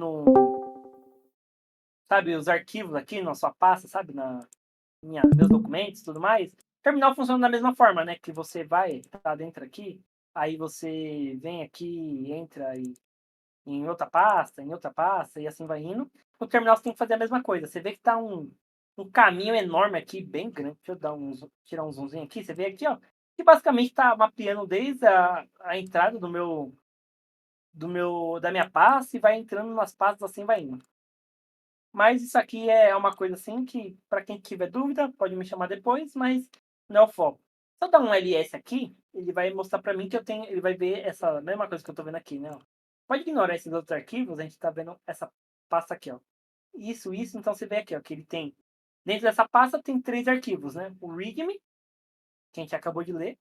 sabe, os arquivos aqui na sua pasta, sabe, meus documentos e tudo mais, o terminal funciona da mesma forma, né? Que você vai, tá dentro aqui, aí você vem aqui, entra em outra pasta, e assim vai indo. No terminal você tem que fazer a mesma coisa. Você vê que tá um caminho enorme aqui, bem grande. Deixa eu tirar um zoomzinho aqui. Você vê aqui, ó, que basicamente tá mapeando desde a entrada da minha pasta e vai entrando nas pastas assim vai indo. Mas isso aqui é uma coisa assim que, para quem tiver dúvida, pode me chamar depois, mas não é o foco. Se eu dar um ls aqui, ele vai mostrar para mim que ele vai ver essa mesma coisa que eu tô vendo aqui, né? Pode ignorar esses outros arquivos, a gente está vendo essa pasta aqui, ó. Isso, então você vê aqui, ó, que ele tem. Dentro dessa pasta tem 3 arquivos, né? O README, que a gente acabou de ler.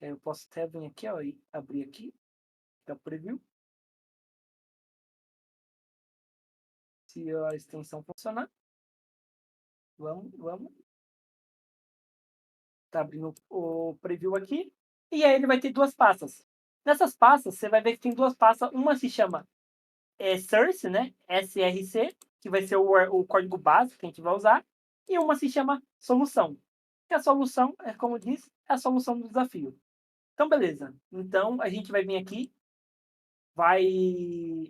Eu posso até vir aqui, ó, e abrir aqui, que é o preview. Se a extensão funcionar. Vamos. Tá abrindo o preview aqui. E aí ele vai ter 2 pastas. Nessas pastas, você vai ver que tem 2 pastas. Uma se chama Source, né? SRC, que vai ser o código básico que a gente vai usar. E uma se chama Solução. E a solução, como diz, é a solução do desafio. Então, beleza. Então, a gente vai vir aqui, vai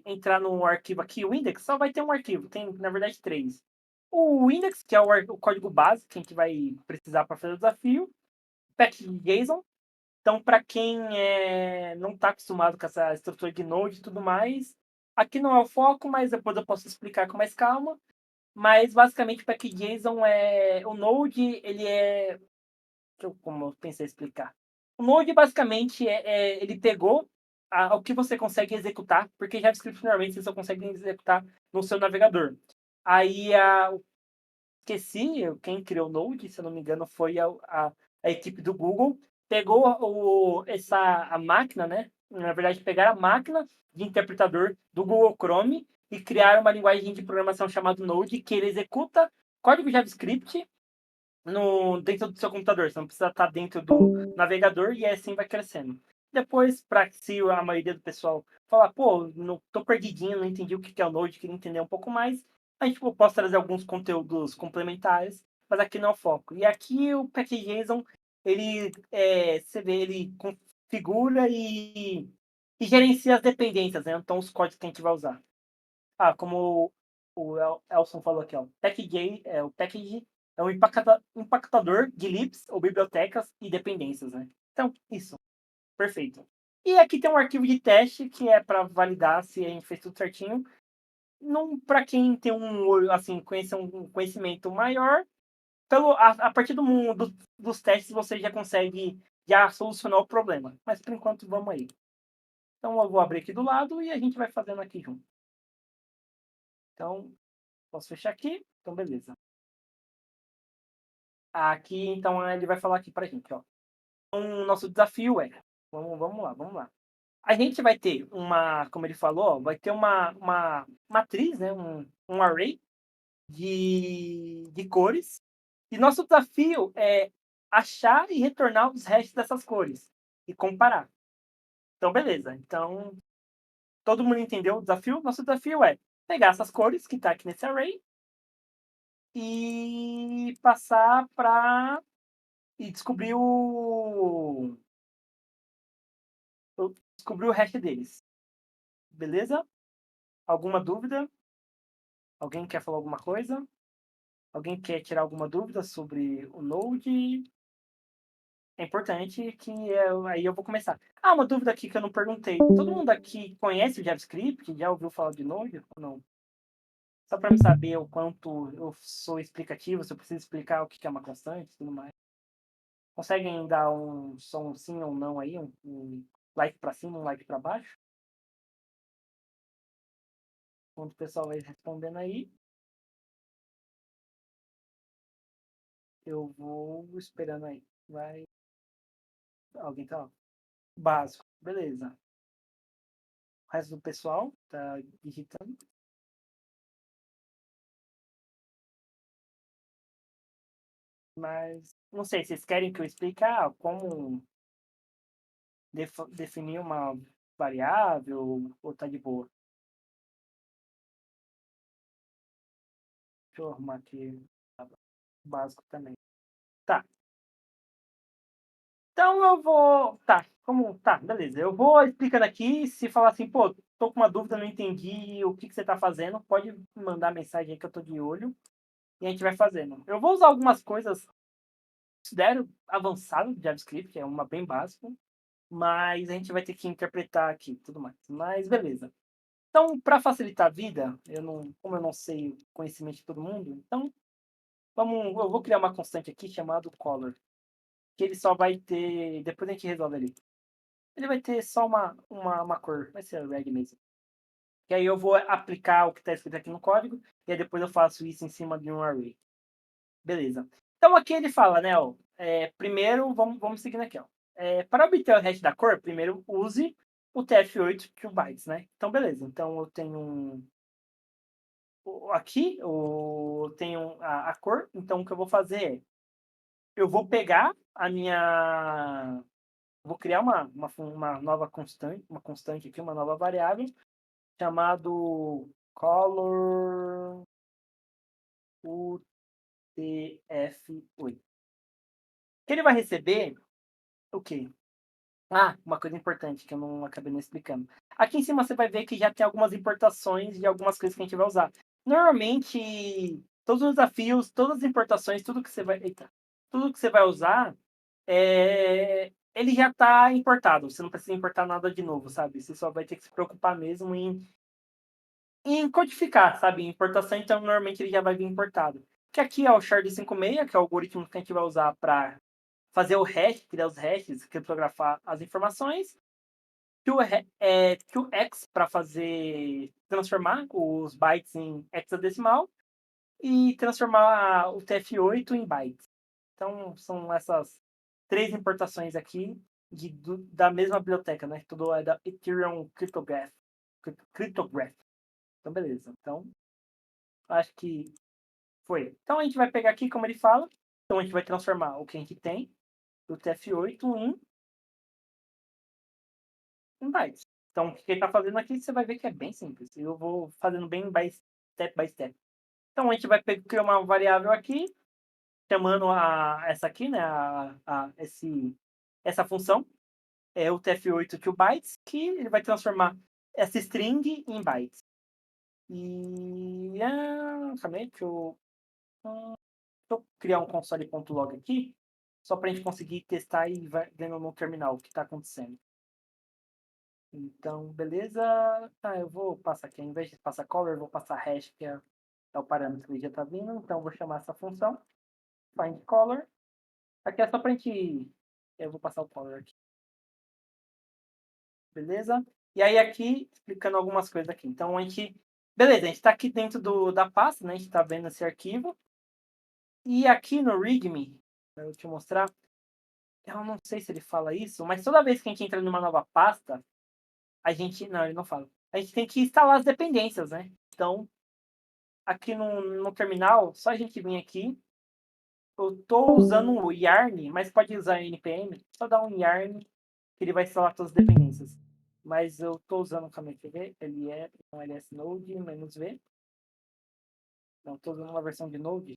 entrar no arquivo aqui, o index, só vai ter um arquivo, tem na verdade 3. O index, que é o código básico que a gente vai precisar para fazer o desafio, package.json. Então, para quem não está acostumado com essa estrutura de Node e tudo mais, aqui não é o foco, mas depois eu posso explicar com mais calma. Mas basicamente o package.json é o Node, ele é como eu pensei em explicar. O Node basicamente ele pegou o que você consegue executar, porque JavaScript normalmente você só consegue executar no seu navegador. Aí esqueci quem criou o Node, se eu não me engano, foi a equipe do Google. Pegou a máquina, né? Na verdade, pegaram a máquina de interpretador do Google Chrome e criaram uma linguagem de programação chamada Node, que ele executa código JavaScript dentro do seu computador. Você não precisa estar dentro do navegador e assim vai crescendo. Depois, para se a maioria do pessoal falar, pô, não tô perdidinho, não entendi o que é o Node, queria entender um pouco mais, a gente pode trazer alguns conteúdos complementares, mas aqui não é o foco. E aqui o package.json, você vê, ele configura e gerencia as dependências, né? Então, os códigos que a gente vai usar. Como o Elson falou aqui, ó, o package é um impactador de libs ou bibliotecas e dependências, né? Então, isso, perfeito. E aqui tem um arquivo de teste que é para validar se a gente fez tudo certinho. Para quem tem assim, um conhecimento maior, a partir dos testes você já consegue já solucionar o problema. Mas por enquanto vamos aí. Então eu vou abrir aqui do lado e a gente vai fazendo aqui junto. Então, posso fechar aqui? Então, beleza. Aqui, então, ele vai falar aqui pra gente, ó. O nosso desafio vamos lá. A gente vai ter como ele falou, vai ter uma matriz, né? Um array de cores. E nosso desafio é achar e retornar os hashes dessas cores e comparar. Então, beleza. Então, todo mundo entendeu o desafio? Nosso desafio é pegar essas cores que está aqui nesse array e passar para e descobrir o hash deles. Beleza? Alguma dúvida? Alguém quer falar alguma coisa? Alguém quer tirar alguma dúvida sobre o Node? É importante que aí eu vou começar. Uma dúvida aqui que eu não perguntei. Todo mundo aqui conhece o JavaScript? Já ouviu falar de Node ou não? Só para me saber o quanto eu sou explicativo, se eu preciso explicar o que é uma constante e tudo mais. Conseguem dar um som sim ou não aí? Um like para cima, um like para baixo? Enquanto o pessoal vai respondendo aí, eu vou esperando aí. Vai. Alguém tá? Básico. Beleza. O resto do pessoal tá digitando. Mas não sei, vocês querem que eu explique como definir uma variável ou tá de boa? Deixa eu arrumar aqui o básico também. Tá. Então eu vou. Tá, Tá, beleza. Eu vou explicando aqui. Se falar assim, pô, tô com uma dúvida, não entendi o que você tá fazendo, pode mandar mensagem aí que eu tô de olho e a gente vai fazendo. Eu vou usar algumas coisas, considero avançado de JavaScript, é uma bem básica, mas a gente vai ter que interpretar aqui tudo mais. Mas beleza. Então, para facilitar a vida, como eu não sei o conhecimento de todo mundo, então eu vou criar uma constante aqui chamada color, que ele só vai ter, depois a gente resolve ali. Ele vai ter só uma cor, vai ser red mesmo. que aí eu vou aplicar o que está escrito aqui no código, e aí depois eu faço isso em cima de um array. Beleza. Então aqui ele fala, né, ó, primeiro, vamos seguindo aqui, ó. Para obter o hash da cor, primeiro use o TF8 bytes, né? Então, beleza. Então eu tenho aqui, eu tenho a cor. Então o que eu vou fazer é, eu vou pegar a minha, vou criar uma nova constante aqui, uma nova variável, chamado color UTF8. Que ele vai receber o quê? Ah, uma coisa importante que eu não acabei não explicando. Aqui em cima você vai ver que já tem algumas importações de algumas coisas que a gente vai usar. Normalmente, todos os desafios, todas as importações, tudo que você vai, eita, tudo que você vai usar, ele já está importado. Você não precisa importar nada de novo, sabe? Você só vai ter que se preocupar mesmo em codificar, sabe? Importação, então normalmente ele já vai vir importado. Que aqui é o Shard56, que é o algoritmo que a gente vai usar para fazer o hash, criar os hashes, criptografar as informações. QX para fazer transformar os bytes em hexadecimal e transformar o TF8 em bytes. Então são essas três importações aqui da mesma biblioteca, né? Tudo é da Ethereum Cryptograph. Cryptograph. Então beleza. Então acho que foi. Então a gente vai pegar aqui como ele fala. Então a gente vai transformar o que a gente tem do TF8 em bytes. Então, o que ele está fazendo aqui, você vai ver que é bem simples. Eu vou fazendo bem by step. Então, a gente vai criar uma variável aqui, chamando essa aqui, né, essa função, é o tf8 to bytes, que ele vai transformar essa string em bytes. E... calma aí, deixa eu criar um console.log aqui, só para a gente conseguir testar e vendo no terminal o que está acontecendo. Então, beleza. Eu vou passar aqui, ao invés de passar color, eu vou passar hash, que é o parâmetro que já está vindo. Então, eu vou chamar essa função, find color. Aqui é só para a gente... Eu vou passar o color aqui. Beleza? E aí aqui, explicando algumas coisas aqui. Então, a gente... Beleza, a gente está aqui dentro da pasta, né? A gente está vendo esse arquivo. E aqui no README, eu vou te mostrar, eu não sei se ele fala isso, mas toda vez que a gente entra numa nova pasta, a gente... Não, ele não fala. A gente tem que instalar as dependências, né? Então, aqui no terminal, só a gente vir aqui. Eu estou usando o yarn, mas pode usar npm. Só dá um yarn que ele vai instalar todas as dependências. Mas eu estou usando, calma aí, quer ver? Ele é um ls node -v. Não, estou usando uma versão de node.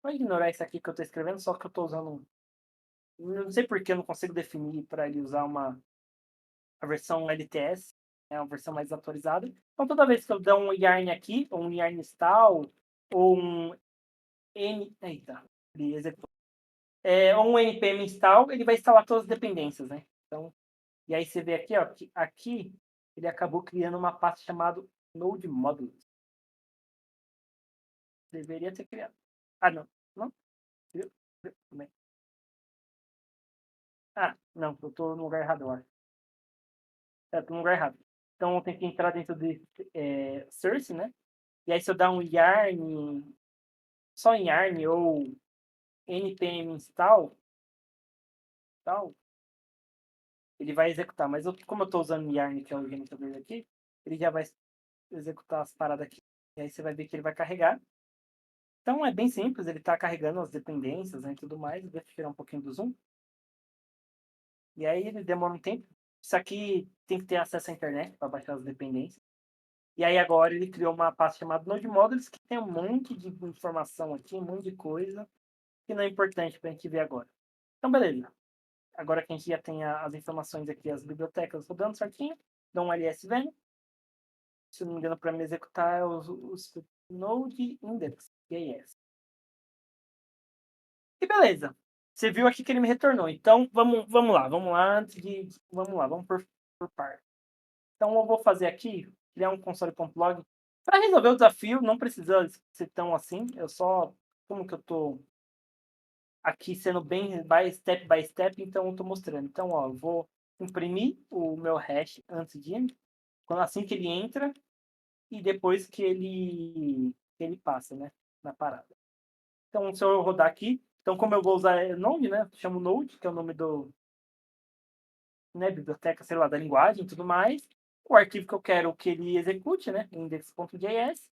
Vou ignorar isso aqui que eu estou escrevendo, só que eu estou usando. Não sei porque eu não consigo definir para ele usar a versão LTS, uma versão mais atualizada. Então toda vez que eu der um yarn aqui, ou um yarn install, ou um eita, ele executou. Ou um npm install, ele vai instalar todas as dependências, né? Então, e aí você vê aqui, ó, que aqui ele acabou criando uma pasta chamada Node Modules. Deveria ter criado. Ah, não. Não? Viu? Não, eu tô no lugar errado, eu acho. Tô no lugar errado. Então eu tenho que entrar dentro de source, né? E aí se eu dar um yarn, só em yarn ou npm install, tal, ele vai executar. Mas como eu estou usando yarn, que é o gerenciador aqui, ele já vai executar as paradas aqui. E aí você vai ver que ele vai carregar. Então é bem simples, ele está carregando as dependências, né, e tudo mais. Deixa eu tirar um pouquinho do zoom. E aí ele demora um tempo. Isso aqui tem que ter acesso à internet para baixar as dependências. E aí agora ele criou uma pasta chamada Node Modules, que tem um monte de informação aqui, um monte de coisa, que não é importante para a gente ver agora. Então beleza. Agora que a gente já tem as informações aqui, as bibliotecas rodando certinho, dá um lsven. Se não me engano, para me executar é o Node Index.js. E beleza. Você viu aqui que ele me retornou. Então, vamos lá. Vamos por par. Então, eu vou fazer aqui, criar um console.log. Para resolver o desafio, não precisa ser tão assim. Eu só, como que eu estou aqui sendo bem by step, então eu estou mostrando. Então, ó, eu vou imprimir o meu hash antes de assim que ele entra e depois que ele passa, né, na parada. Então, se eu rodar aqui, então como eu vou usar Node, né, chamo Node, que é o nome do, né, biblioteca, sei lá, da linguagem e tudo mais, o arquivo que eu quero que ele execute, né, index.js,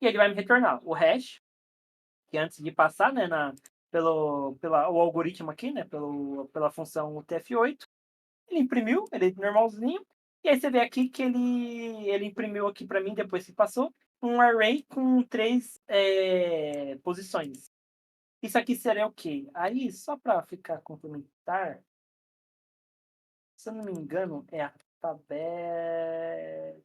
e ele vai me retornar o hash, que antes de passar, né, o algoritmo aqui, né, pela função UTF-8, ele imprimiu, ele é normalzinho, e aí você vê aqui que ele imprimiu aqui para mim, depois que passou, um array com 3 posições. Isso aqui seria o quê? Aí, só para ficar complementar, se eu não me engano, é a tabela.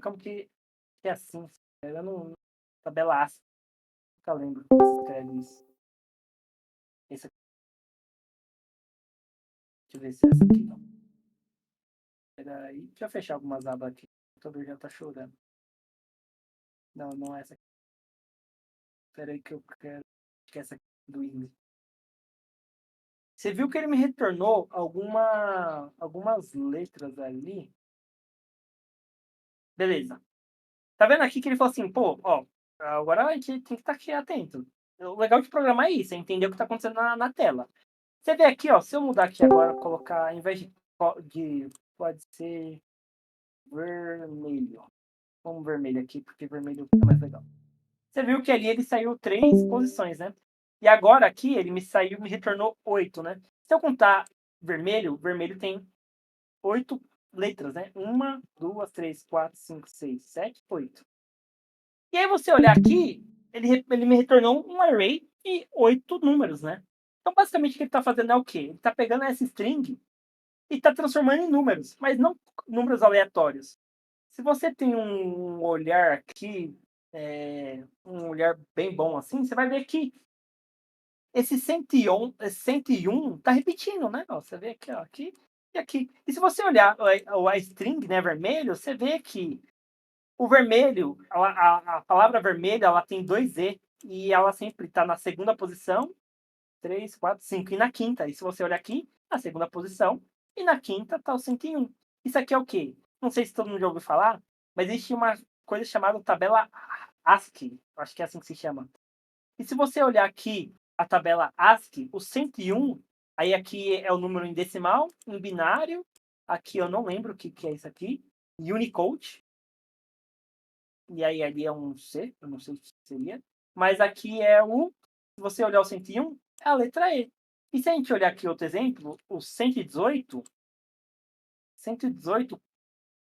Como que é assim? Eu não. Tabela ASCII, nunca lembro como se escreve isso. Esse aqui, deixa eu ver se é essa aqui não. Peraí, deixa eu fechar algumas abas aqui. O computador já tá chorando. Não, não é essa aqui. Peraí que eu quero. Acho que é essa aqui do Windows. Você viu que ele me retornou algumas letras ali? Beleza. Tá vendo aqui que ele falou assim, pô, ó, agora a gente tem que estar aqui atento. O legal de programar é isso, é entender o que está acontecendo na tela. Você vê aqui, ó, se eu mudar aqui agora, colocar, ao invés pode ser vermelho. Vamos vermelho aqui, porque vermelho é mais legal. Você viu que ali ele saiu 3 posições, né? E agora aqui ele me retornou 8, né? Se eu contar vermelho tem 8 letras, né? Uma, duas, três, quatro, cinco, seis, sete, 8. E aí você olhar aqui, ele me retornou um array de 8 números, né? Então, basicamente, o que ele está fazendo é o quê? Ele está pegando essa string e está transformando em números, mas não números aleatórios. Se você tem um olhar aqui, um olhar bem bom assim, você vai ver que esse 101 está repetindo, né? Ó, você vê aqui, ó, aqui e aqui. E se você olhar a string, né, vermelho, você vê que o vermelho, a palavra vermelho, ela tem 2 E e ela sempre está na segunda posição, 3, 4, 5 e na quinta. E se você olhar aqui, na segunda posição e na quinta está o 101. Isso aqui é o quê? Não sei se todo mundo já ouviu falar, mas existe uma coisa chamada tabela ASCII, acho que é assim que se chama. E se você olhar aqui a tabela ASCII, o 101, aí aqui é o número em decimal, em binário, aqui eu não lembro o que é isso aqui, Unicode, e aí ali é um C, eu não sei o que seria, mas aqui se você olhar o 101, é a letra E. E se a gente olhar aqui outro exemplo, o 118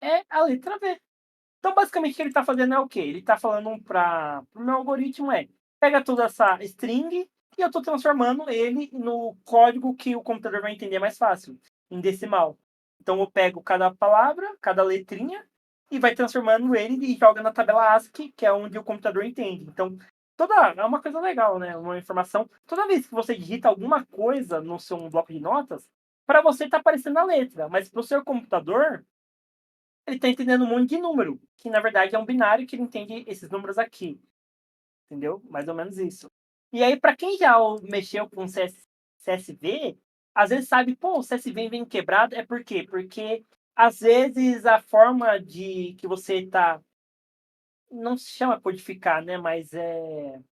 é a letra V. Então, basicamente, o que ele está fazendo é o quê? Ele está falando para o meu algoritmo pega toda essa string e eu estou transformando ele no código que o computador vai entender mais fácil, em decimal. Então, eu pego cada palavra, cada letrinha, e vai transformando ele e joga na tabela ASCII, que é onde o computador entende. Então, é uma coisa legal, né? Uma informação. Toda vez que você digita alguma coisa no seu bloco de notas, para você está aparecendo a letra, mas para o seu computador, ele está entendendo um monte de número, que na verdade é um binário que ele entende esses números aqui, entendeu? Mais ou menos isso. E aí, para quem já mexeu com CSV, às vezes sabe, pô, o CSV vem quebrado, é por quê? Porque às vezes a forma de que você está, não se chama codificar, né? Mas eu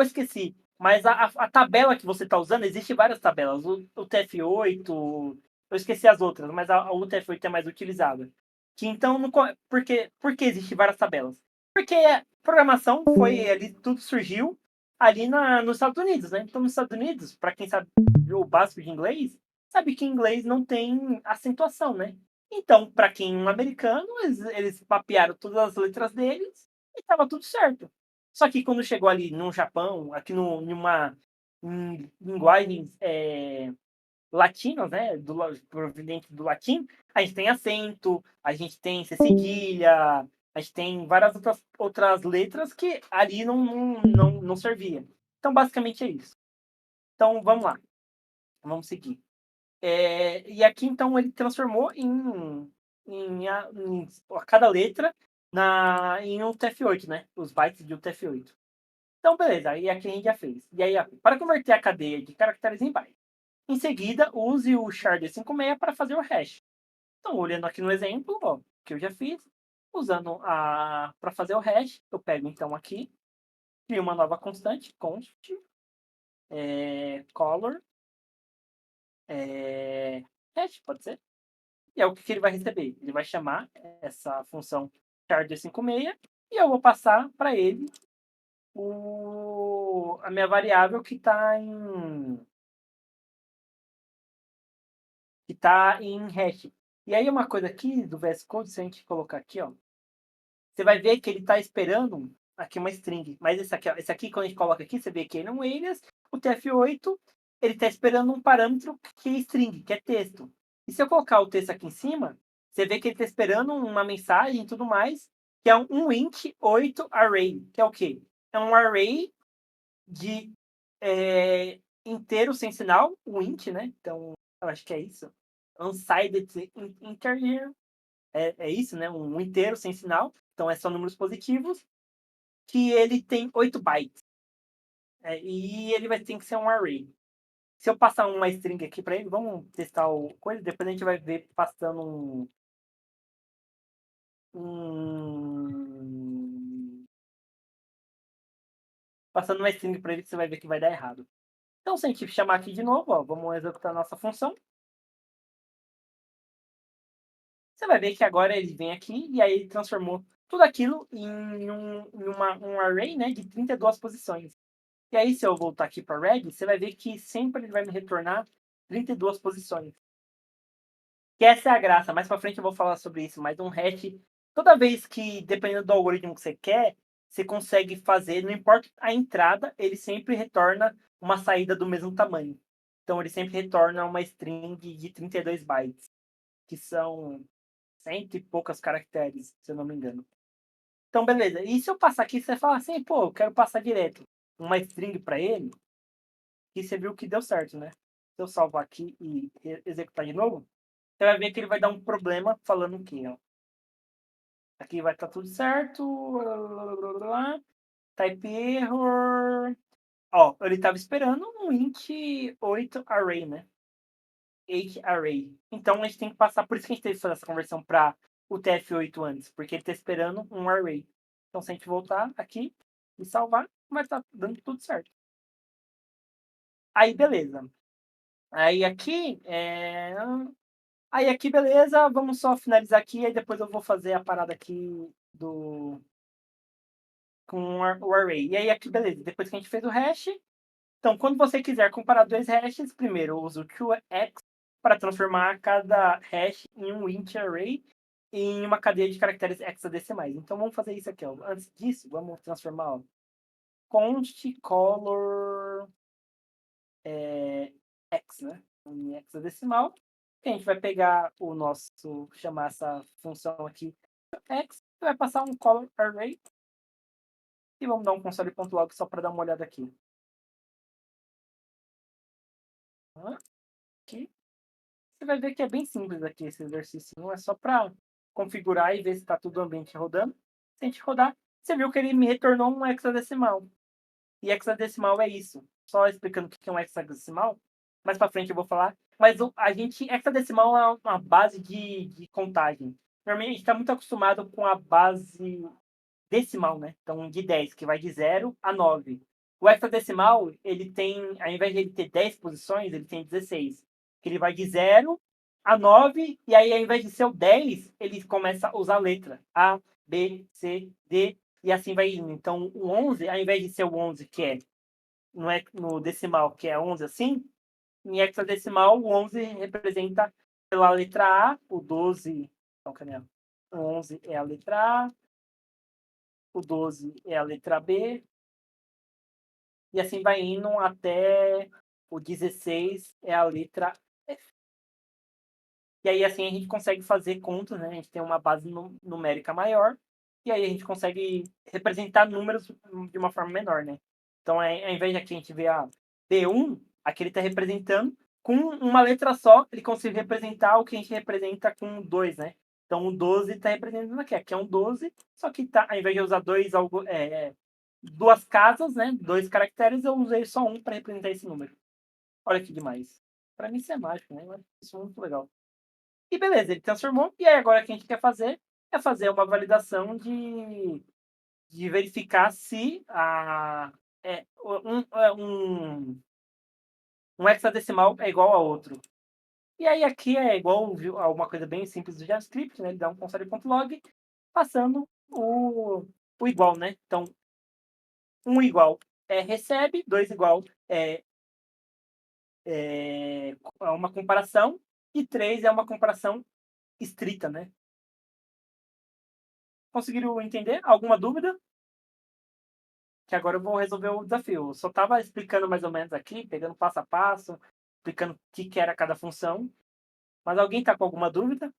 esqueci. Mas a tabela que você está usando, existe várias tabelas. O TF8, eu esqueci as outras, mas a UTF-8 é mais utilizada. Que então, por que existe várias tabelas? Porque a programação foi ali, tudo surgiu ali nos Estados Unidos, né? Então, nos Estados Unidos, para quem sabe o básico de inglês, sabe que inglês não tem acentuação, né? Então, para quem é um americano, eles mapearam todas as letras deles e estava tudo certo. Só que quando chegou ali no Japão, aqui em linguagens latinas, né, proveniente do latim, a gente tem acento, a gente tem cedilha, a gente tem várias outras letras que ali não servia. Então, basicamente é isso. Então, vamos lá. Vamos seguir. E aqui, então, ele transformou em a cada letra em um TF8, né? Os bytes de um TF8. Então, beleza, aí aqui a gente já fez. E aí, ó, para converter a cadeia de caracteres em bytes, em seguida, use o char256 para fazer o hash. Então, olhando aqui no exemplo, ó, que eu já fiz, usando para fazer o hash, eu pego então aqui, crio uma nova constante, const, color, hash, pode ser. E é o que ele vai receber. Ele vai chamar essa função char256 e eu vou passar para ele a minha variável que está em hash. E aí uma coisa aqui do VS Code, se a gente colocar aqui, ó, você vai ver que ele está esperando aqui uma string. Mas esse aqui, quando a gente coloca aqui, você vê que ele é um alias. O TF8, ele está esperando um parâmetro que é string, que é texto. E se eu colocar o texto aqui em cima, você vê que ele está esperando uma mensagem e tudo mais, que é um int 8 array, que é o quê? É um array de inteiro sem sinal, o int, né? Então, eu acho que é isso. Unsigned integer, é isso, né? Um inteiro sem sinal. Então, são números positivos, que ele tem 8 bytes. E ele vai ter que ser um array. Se eu passar uma string aqui para ele, vamos testar o coisa, depois a gente vai ver passando passando uma string para ele, que você vai ver que vai dar errado. Então, se a gente chamar aqui de novo, ó, vamos executar a nossa função. Você vai ver que agora ele vem aqui e aí ele transformou tudo aquilo em um array, né, de 32 posições. E aí, se eu voltar aqui para Reg, você vai ver que sempre ele vai me retornar 32 posições. Que essa é a graça. Mais para frente eu vou falar sobre isso, mas um hash, toda vez que, dependendo do algoritmo que você quer, você consegue fazer, não importa a entrada, ele sempre retorna uma saída do mesmo tamanho. Então, ele sempre retorna uma string de 32 bytes, que são cento e poucas caracteres, se eu não me engano. Então, beleza. E se eu passar aqui, você fala assim, pô, eu quero passar direto uma string para ele, e você viu que deu certo, né? Se eu salvar aqui e executar de novo, você vai ver que ele vai dar um problema falando o quê? Ó. Aqui vai estar tudo certo. Type error. Ó, ele estava esperando um int 8 array, né? 8 array. Então a gente tem que passar. Por isso que a gente teve que fazer essa conversão para o TF8 antes, porque ele está esperando um array. Então se a gente voltar aqui e salvar, vai estar dando tudo certo. Aí beleza. Aí aqui Aí aqui, beleza, vamos só finalizar aqui, aí depois eu vou fazer a parada aqui com o array. E aí aqui, beleza, depois que a gente fez o hash, então quando você quiser comparar dois hashes, primeiro eu uso o toX para transformar cada hash em um int array e em uma cadeia de caracteres hexadecimais. Então vamos fazer isso aqui, ó. Antes disso, vamos transformar, ó, const color x, né, em hexadecimal. A gente vai pegar chamar essa função aqui x, vai passar um color array e vamos dar um console.log só para dar uma olhada aqui. Aqui. Você vai ver que é bem simples aqui esse exercício. É só para configurar e ver se está tudo o ambiente rodando. Se a gente rodar, você viu que ele me retornou um hexadecimal. E hexadecimal é isso. Só explicando o que é um hexadecimal. Mais para frente eu vou falar. Mas hexadecimal é uma base de contagem. Normalmente a gente está muito acostumado com a base decimal, né? Então, de 10, que vai de 0 a 9. O hexadecimal, ele tem, ao invés de ele ter 10 posições, ele tem 16. Que ele vai de 0 a 9, e aí, ao invés de ser o 10, ele começa a usar a letra A, B, C, D, e assim vai indo. Então, o 11, ao invés de ser o 11, que é no decimal, que é 11 assim, em hexadecimal, o 11 representa pela letra A, o 12, então, cadê? O 11 é a letra A, o 12 é a letra B, e assim vai indo até o 16 é a letra F. E aí assim a gente consegue fazer contas, né? A gente tem uma base numérica maior, e aí a gente consegue representar números de uma forma menor, né? Então, ao invés de aqui a gente ver a B1, aqui ele está representando com uma letra só, ele consegue representar o que a gente representa com 2, né? Então, o 12 está representando aqui. Aqui é um 12, só que tá, ao invés de usar dois 2 casas, né, 2 caracteres, eu usei só um para representar esse número. Olha que demais. Para mim isso é mágico, né, eu acho isso muito legal. E beleza, ele transformou, e aí agora o que a gente quer fazer, é fazer uma validação de verificar se um hexadecimal é igual a outro. E aí aqui é igual a uma coisa bem simples do JavaScript, né? Ele dá um console.log passando o igual, né? Então, um igual recebe, dois igual é uma comparação, e três é uma comparação estrita, né? Conseguiram entender? Alguma dúvida? Que agora eu vou resolver o desafio. Eu só estava explicando mais ou menos aqui, pegando passo a passo, explicando o que era cada função. Mas alguém está com alguma dúvida?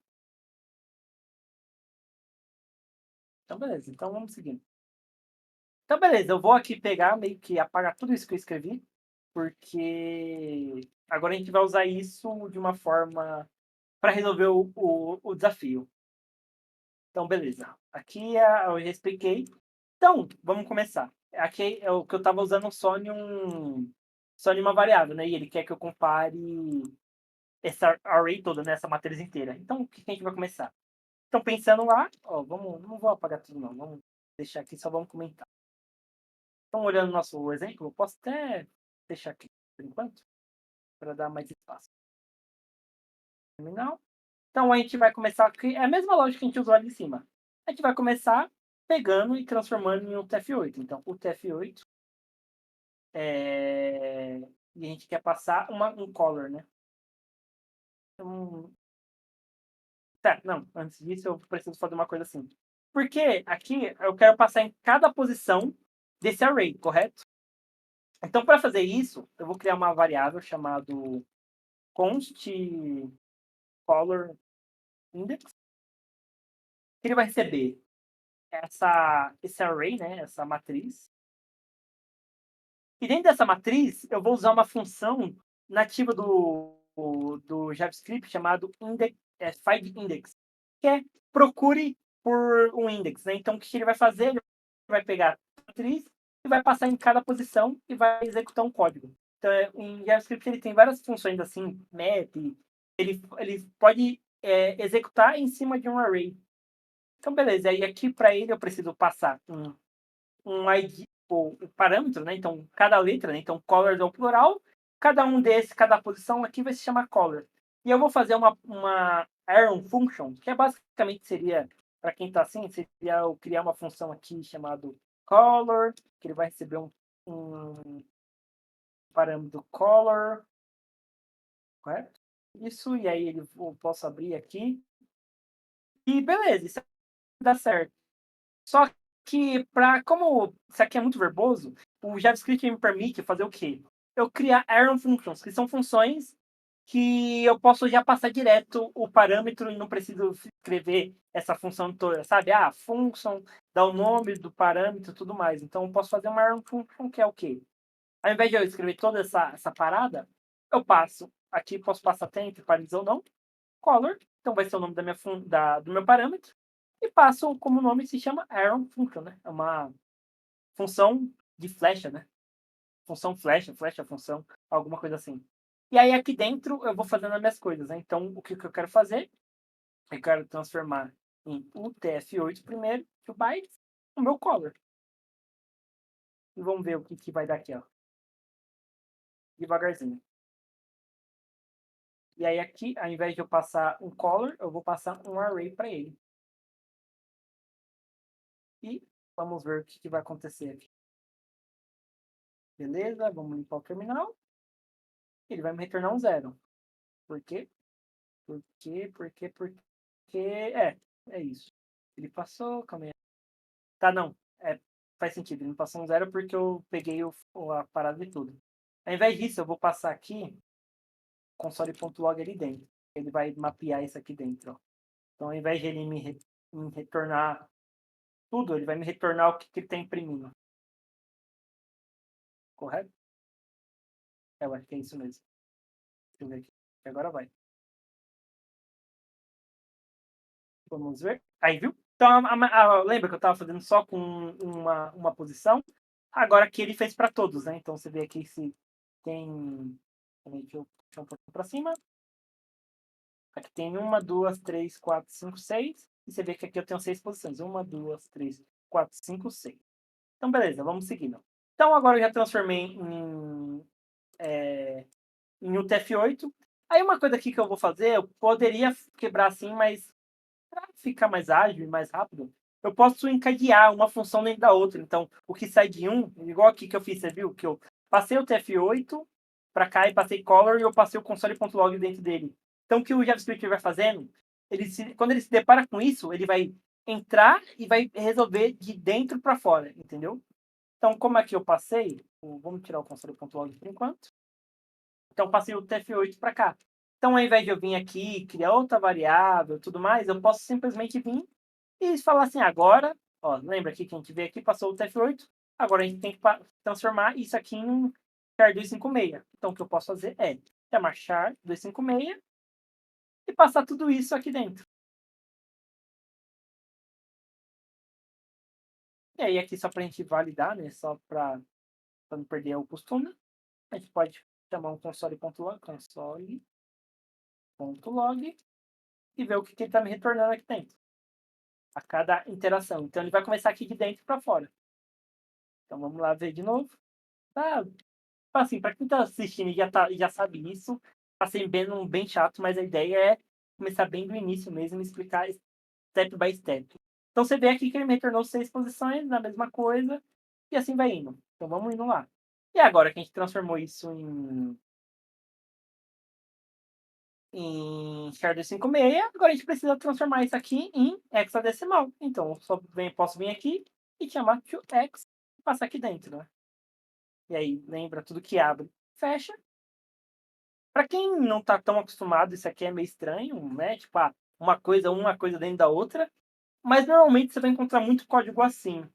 Então, beleza. Então, vamos seguindo. Então, beleza. Eu vou aqui pegar, meio que apagar tudo isso que eu escrevi, porque agora a gente vai usar isso de uma forma para resolver o desafio. Então, beleza. Aqui eu já expliquei. Então, vamos começar. Aqui é o que eu estava usando só em uma variável, né? E ele quer que eu compare essa array toda, né? Essa matriz inteira. Então, o que a gente vai começar? Então, pensando lá, ó, não vou apagar tudo não, vamos deixar aqui, só vamos comentar. Então, olhando o nosso exemplo, eu posso até deixar aqui por enquanto, para dar mais espaço. Terminal. Então, a gente vai começar aqui, é a mesma lógica que a gente usou ali em cima. A gente vai começar pegando e transformando em um TF8. Então, o TF8 e a gente quer passar um color, né? Então, tá, não, antes disso eu preciso fazer uma coisa assim. Porque aqui eu quero passar em cada posição desse array, correto? Então, para fazer isso, eu vou criar uma variável chamada const color index, que ele vai receber esse array, né, essa matriz. E dentro dessa matriz, eu vou usar uma função nativa do JavaScript chamado findIndex, que é procure por um index. Né? Então, o que ele vai fazer? Ele vai pegar a matriz e vai passar em cada posição e vai executar um código. Então, em JavaScript ele tem várias funções assim, map, ele pode executar em cima de um array. Então, beleza. E aqui para ele eu preciso passar um ID, o parâmetro, né? Então, cada letra, né? Então, colors é o plural. Cada posição aqui vai se chamar color. E eu vou fazer uma Arrow function, que basicamente seria, para quem está assim, seria eu criar uma função aqui chamada color, que ele vai receber um parâmetro color, correto? Isso, e aí eu posso abrir aqui. E beleza, isso dá certo. Só que, como isso aqui é muito verboso, o JavaScript me permite fazer o quê? Eu criar Arrow Functions, que são funções que eu posso já passar direto o parâmetro e não preciso escrever essa função toda, sabe? Function, dá o nome do parâmetro e tudo mais. Então, eu posso fazer uma Arrow Function que é o quê? Ao invés de eu escrever toda essa parada, eu passo, aqui posso passar até entre parênteses ou não, color, então vai ser o nome do meu parâmetro, e passo como nome se chama arrow function, né? É uma função de flecha, né? Função flecha, função, alguma coisa assim. E aí aqui dentro eu vou fazendo as minhas coisas, né? Então o que eu quero fazer? Eu quero transformar em UTF-8 primeiro, o bytes, o meu color. E vamos ver o que vai dar aqui, ó. Devagarzinho. E aí aqui, ao invés de eu passar um color, eu vou passar um array para ele. E vamos ver o que vai acontecer aqui. Beleza, vamos limpar o terminal. Ele vai me retornar um zero. Por quê? Por quê? Por quê? Porque é isso. Ele passou, calma aí. Tá, não. Faz sentido. Ele me passou um zero porque eu peguei a parada de tudo. Ao invés disso, eu vou passar aqui console.log ali dentro. Ele vai mapear isso aqui dentro. Ó. Então, ao invés de ele me retornar tudo, ele vai me retornar o que ele está imprimindo. Correto? Eu acho que é isso mesmo. Deixa eu ver aqui. Agora vai. Vamos ver. Aí, viu? Então, lembra que eu estava fazendo só com uma posição? Agora aqui ele fez para todos, né? Então você vê aqui se tem. Deixa eu puxar um pouquinho para cima. Aqui tem 1, 2, 3, 4, 5, 6. E você vê que aqui eu tenho 6 posições. 1, 2, 3, 4, 5, 6. Então, beleza, vamos seguindo. Então, agora eu já transformei em UTF-8. Aí, uma coisa aqui que eu vou fazer, eu poderia quebrar assim, mas para ficar mais ágil e mais rápido, eu posso encadear uma função dentro da outra. Então, o que sai de um, igual aqui que eu fiz, você viu? Que eu passei o TF8 para cá e passei color e eu passei o console.log dentro dele. Então, o que o JavaScript vai fazendo, quando ele se depara com isso, ele vai entrar e vai resolver de dentro para fora, entendeu? Então, como aqui eu passei, vamos tirar o console.log por enquanto. Então, passei o TF8 para cá. Então, ao invés de eu vir aqui, criar outra variável e tudo mais, eu posso simplesmente vir e falar assim, agora, ó, lembra aqui que a gente veio aqui, passou o TF8, agora a gente tem que transformar isso aqui em um char 256. Então, o que eu posso fazer é chamar char 256 e passar tudo isso aqui dentro. E aí, aqui só para a gente validar, né, só para não perder o costume, a gente pode chamar um console.log, console.log, e ver o que ele está me retornando aqui dentro, a cada interação. Então, ele vai começar aqui de dentro para fora. Então, vamos lá ver de novo. Tá, assim, para quem está assistindo e já sabe isso, tá sendo bem chato, mas a ideia é começar bem do início mesmo e explicar step by step. Então, você vê aqui que ele me retornou 6 posições na mesma coisa, e assim vai indo. Então, vamos indo lá. E agora que a gente transformou isso em char256, agora a gente precisa transformar isso aqui em hexadecimal. Então, posso vir aqui e chamar toX e passar aqui dentro, né? E aí, lembra, tudo que abre, fecha. Para quem não está tão acostumado, isso aqui é meio estranho, né? Tipo, uma coisa dentro da outra. Mas normalmente você vai encontrar muito código assim.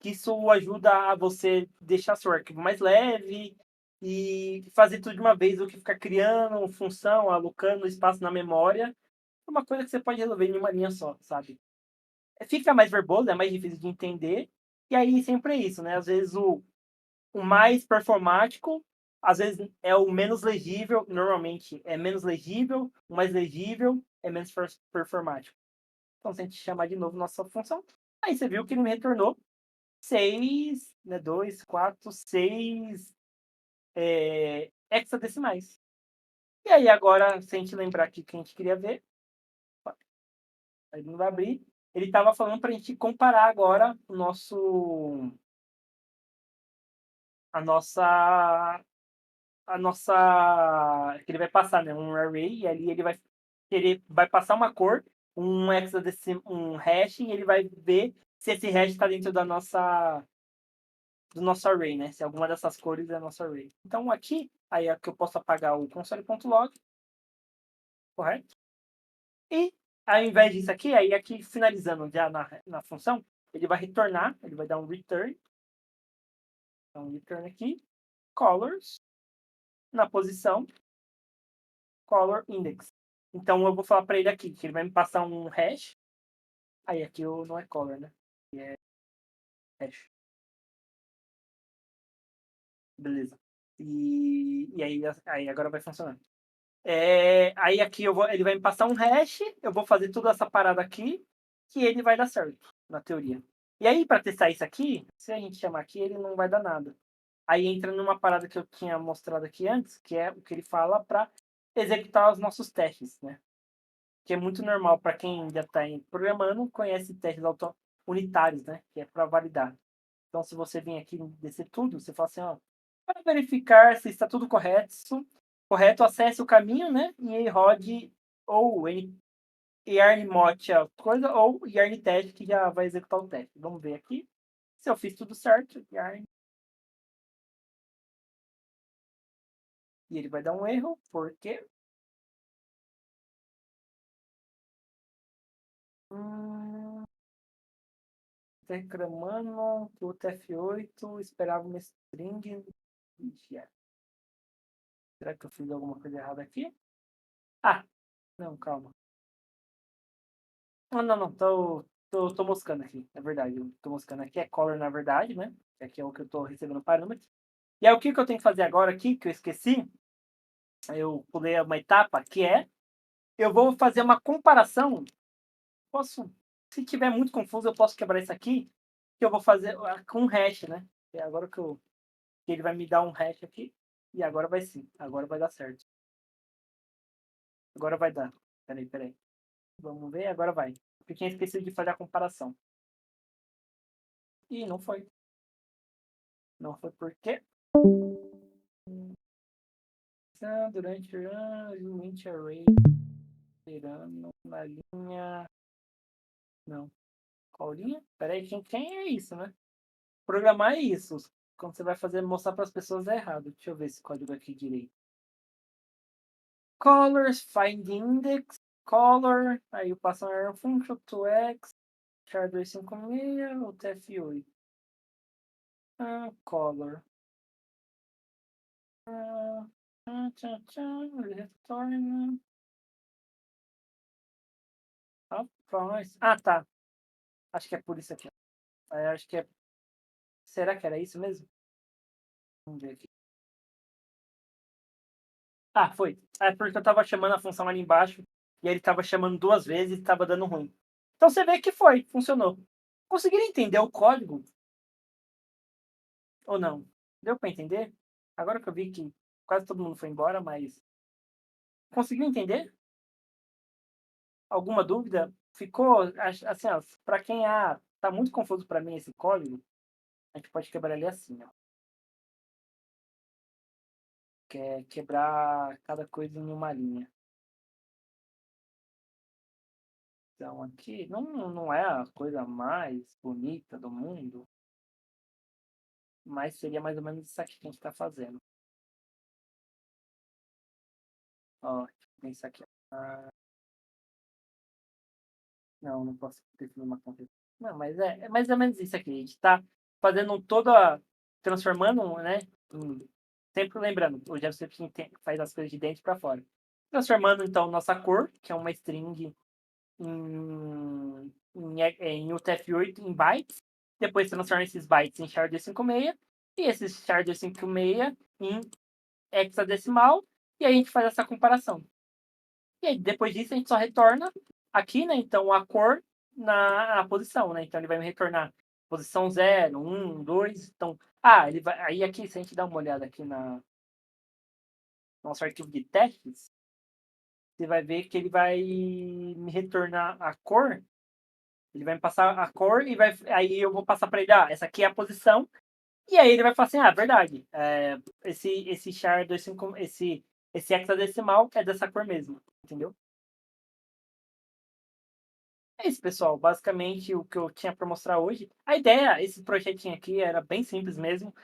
Que isso ajuda a você deixar seu arquivo mais leve e fazer tudo de uma vez, do que ficar criando função, alocando espaço na memória. É uma coisa que você pode resolver em uma linha só, sabe? Fica mais verboso, é mais difícil de entender. E aí sempre é isso, né? Às vezes o mais performático, às vezes é o menos legível, normalmente é menos legível, o mais legível é menos performático. Então, se a gente chamar de novo nossa função, aí você viu que ele me retornou 6, né, 2, 4, 6 hexadecimais. E aí agora, se a gente lembrar aqui que a gente queria ver, ele não vai abrir, ele estava falando para a gente comparar agora a nossa que ele vai passar, né, um array, e ali vai passar uma cor, um hash, e ele vai ver se esse hash está dentro do nosso array, né? Se alguma dessas cores é nosso array. Então aqui, aí é que eu posso apagar o console.log, correto? E ao invés disso aqui, aí aqui finalizando já na função, ele vai retornar, ele vai dar um return, então return aqui, colors, na posição color index. Então eu vou falar para ele aqui que ele vai me passar um hash. Aí aqui não é color, né? Aqui é hash. Beleza. E aí agora vai funcionar. Aí aqui ele vai me passar um hash, eu vou fazer toda essa parada aqui, que ele vai dar certo, na teoria. E aí, para testar isso aqui, se a gente chamar aqui, ele não vai dar nada. Aí entra numa parada que eu tinha mostrado aqui antes, que é o que ele fala para executar os nossos testes, né? Que é muito normal para quem já está programando, conhece testes unitários, né? Que é para validar. Então, se você vem aqui descer tudo, você fala assim, ó, para verificar se está tudo correto, acesse o caminho, né? E aí rode ou yarn mote a coisa, ou yarn teste, que já vai executar o teste. Vamos ver aqui se eu fiz tudo certo. Yarn. E ele vai dar um erro, porque tá reclamando que o TF8 esperava uma string. Será que eu fiz alguma coisa errada aqui? Ah, não, calma. Não, tô moscando aqui, é verdade. Eu tô moscando aqui. É color, na verdade, né? que é o que eu estou recebendo parâmetro. E aí o que eu tenho que fazer agora aqui, que eu esqueci, eu pulei uma etapa, que é, eu vou fazer uma comparação, posso, se tiver muito confuso, eu posso quebrar isso aqui, que eu vou fazer com um hash, né? E agora que ele vai me dar um hash aqui, e agora vai sim, agora vai dar certo. Agora vai dar. Peraí. Vamos ver, agora vai. Eu tinha esquecido de fazer a comparação. E não foi. Não foi porque durante o int array esperando na linha. Não. Qual linha? Peraí, quem é isso, né? Programar é isso. Quando você vai fazer, mostrar para as pessoas é errado. Deixa eu ver esse código aqui direito. Colors, find index, color, aí eu passo a error function to x, char 256, o tf8. Color. Ele retorna. Rapaz. Ah, tá. Acho que é por isso aqui. Acho que é. Será que era isso mesmo? Vamos ver aqui. Ah, foi. É porque eu tava chamando a função ali embaixo e ele tava chamando duas vezes e tava dando ruim. Então você vê que foi, funcionou. Conseguiram entender o código ou não? Deu para entender? Agora que eu vi que quase todo mundo foi embora, mas conseguiu entender? Alguma dúvida? Ficou assim, ó, para quem tá muito confuso para mim esse código, a gente pode quebrar ele assim, ó. Que é quebrar cada coisa em uma linha. Então aqui não é a coisa mais bonita do mundo, mas seria mais ou menos isso aqui que a gente está fazendo. Ó, deixa eu pensar aqui. Não posso definir uma conta. Não, mas é mais ou menos isso aqui. A gente está fazendo transformando, né? Sempre lembrando, o JavaScript faz as coisas de dentro para fora. Transformando, então, nossa cor, que é uma string em UTF-8 em bytes, depois transforma esses bytes em char256 e esses char256 em hexadecimal, e aí a gente faz essa comparação. E aí, depois disso, a gente só retorna aqui, né? Então, a cor na posição, né? Então, ele vai me retornar posição 0, 1, 2. Então, ele vai. Aí, aqui, se a gente dá uma olhada aqui no nosso arquivo de testes, você vai ver que ele vai me retornar a cor. Ele vai me passar a cor e aí eu vou passar para ele, essa aqui é a posição. E aí ele vai falar assim, verdade, esse char 25, esse hexadecimal é dessa cor mesmo, entendeu? É isso, pessoal. Basicamente o que eu tinha para mostrar hoje. A ideia, esse projetinho aqui era bem simples mesmo.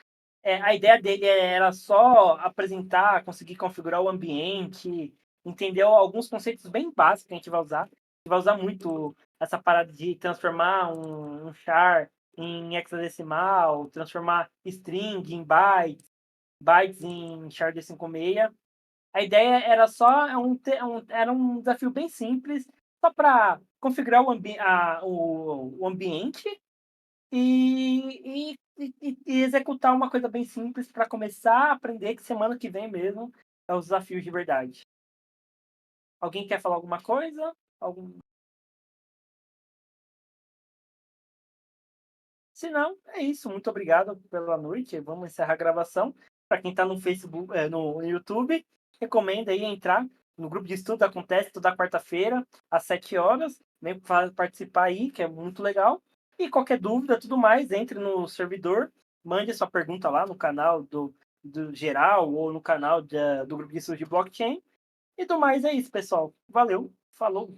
A ideia dele era só apresentar, conseguir configurar o ambiente, entender alguns conceitos bem básicos que a gente vai usar. A gente vai usar muito essa parada de transformar um char em hexadecimal, transformar string em bytes, bytes em char256. A ideia era só era um desafio bem simples, só para configurar o ambiente e executar uma coisa bem simples para começar a aprender que semana que vem mesmo é os desafios de verdade. Alguém quer falar alguma coisa? Se não, é isso. Muito obrigado pela noite. Vamos encerrar a gravação. Para quem está no Facebook, no YouTube, recomendo aí entrar no grupo de estudo. Acontece toda quarta-feira, às 7 horas. Vem participar aí, que é muito legal. E qualquer dúvida, tudo mais, entre no servidor, mande sua pergunta lá no canal do geral ou no canal do grupo de estudo de blockchain. E do mais é isso, pessoal. Valeu, falou!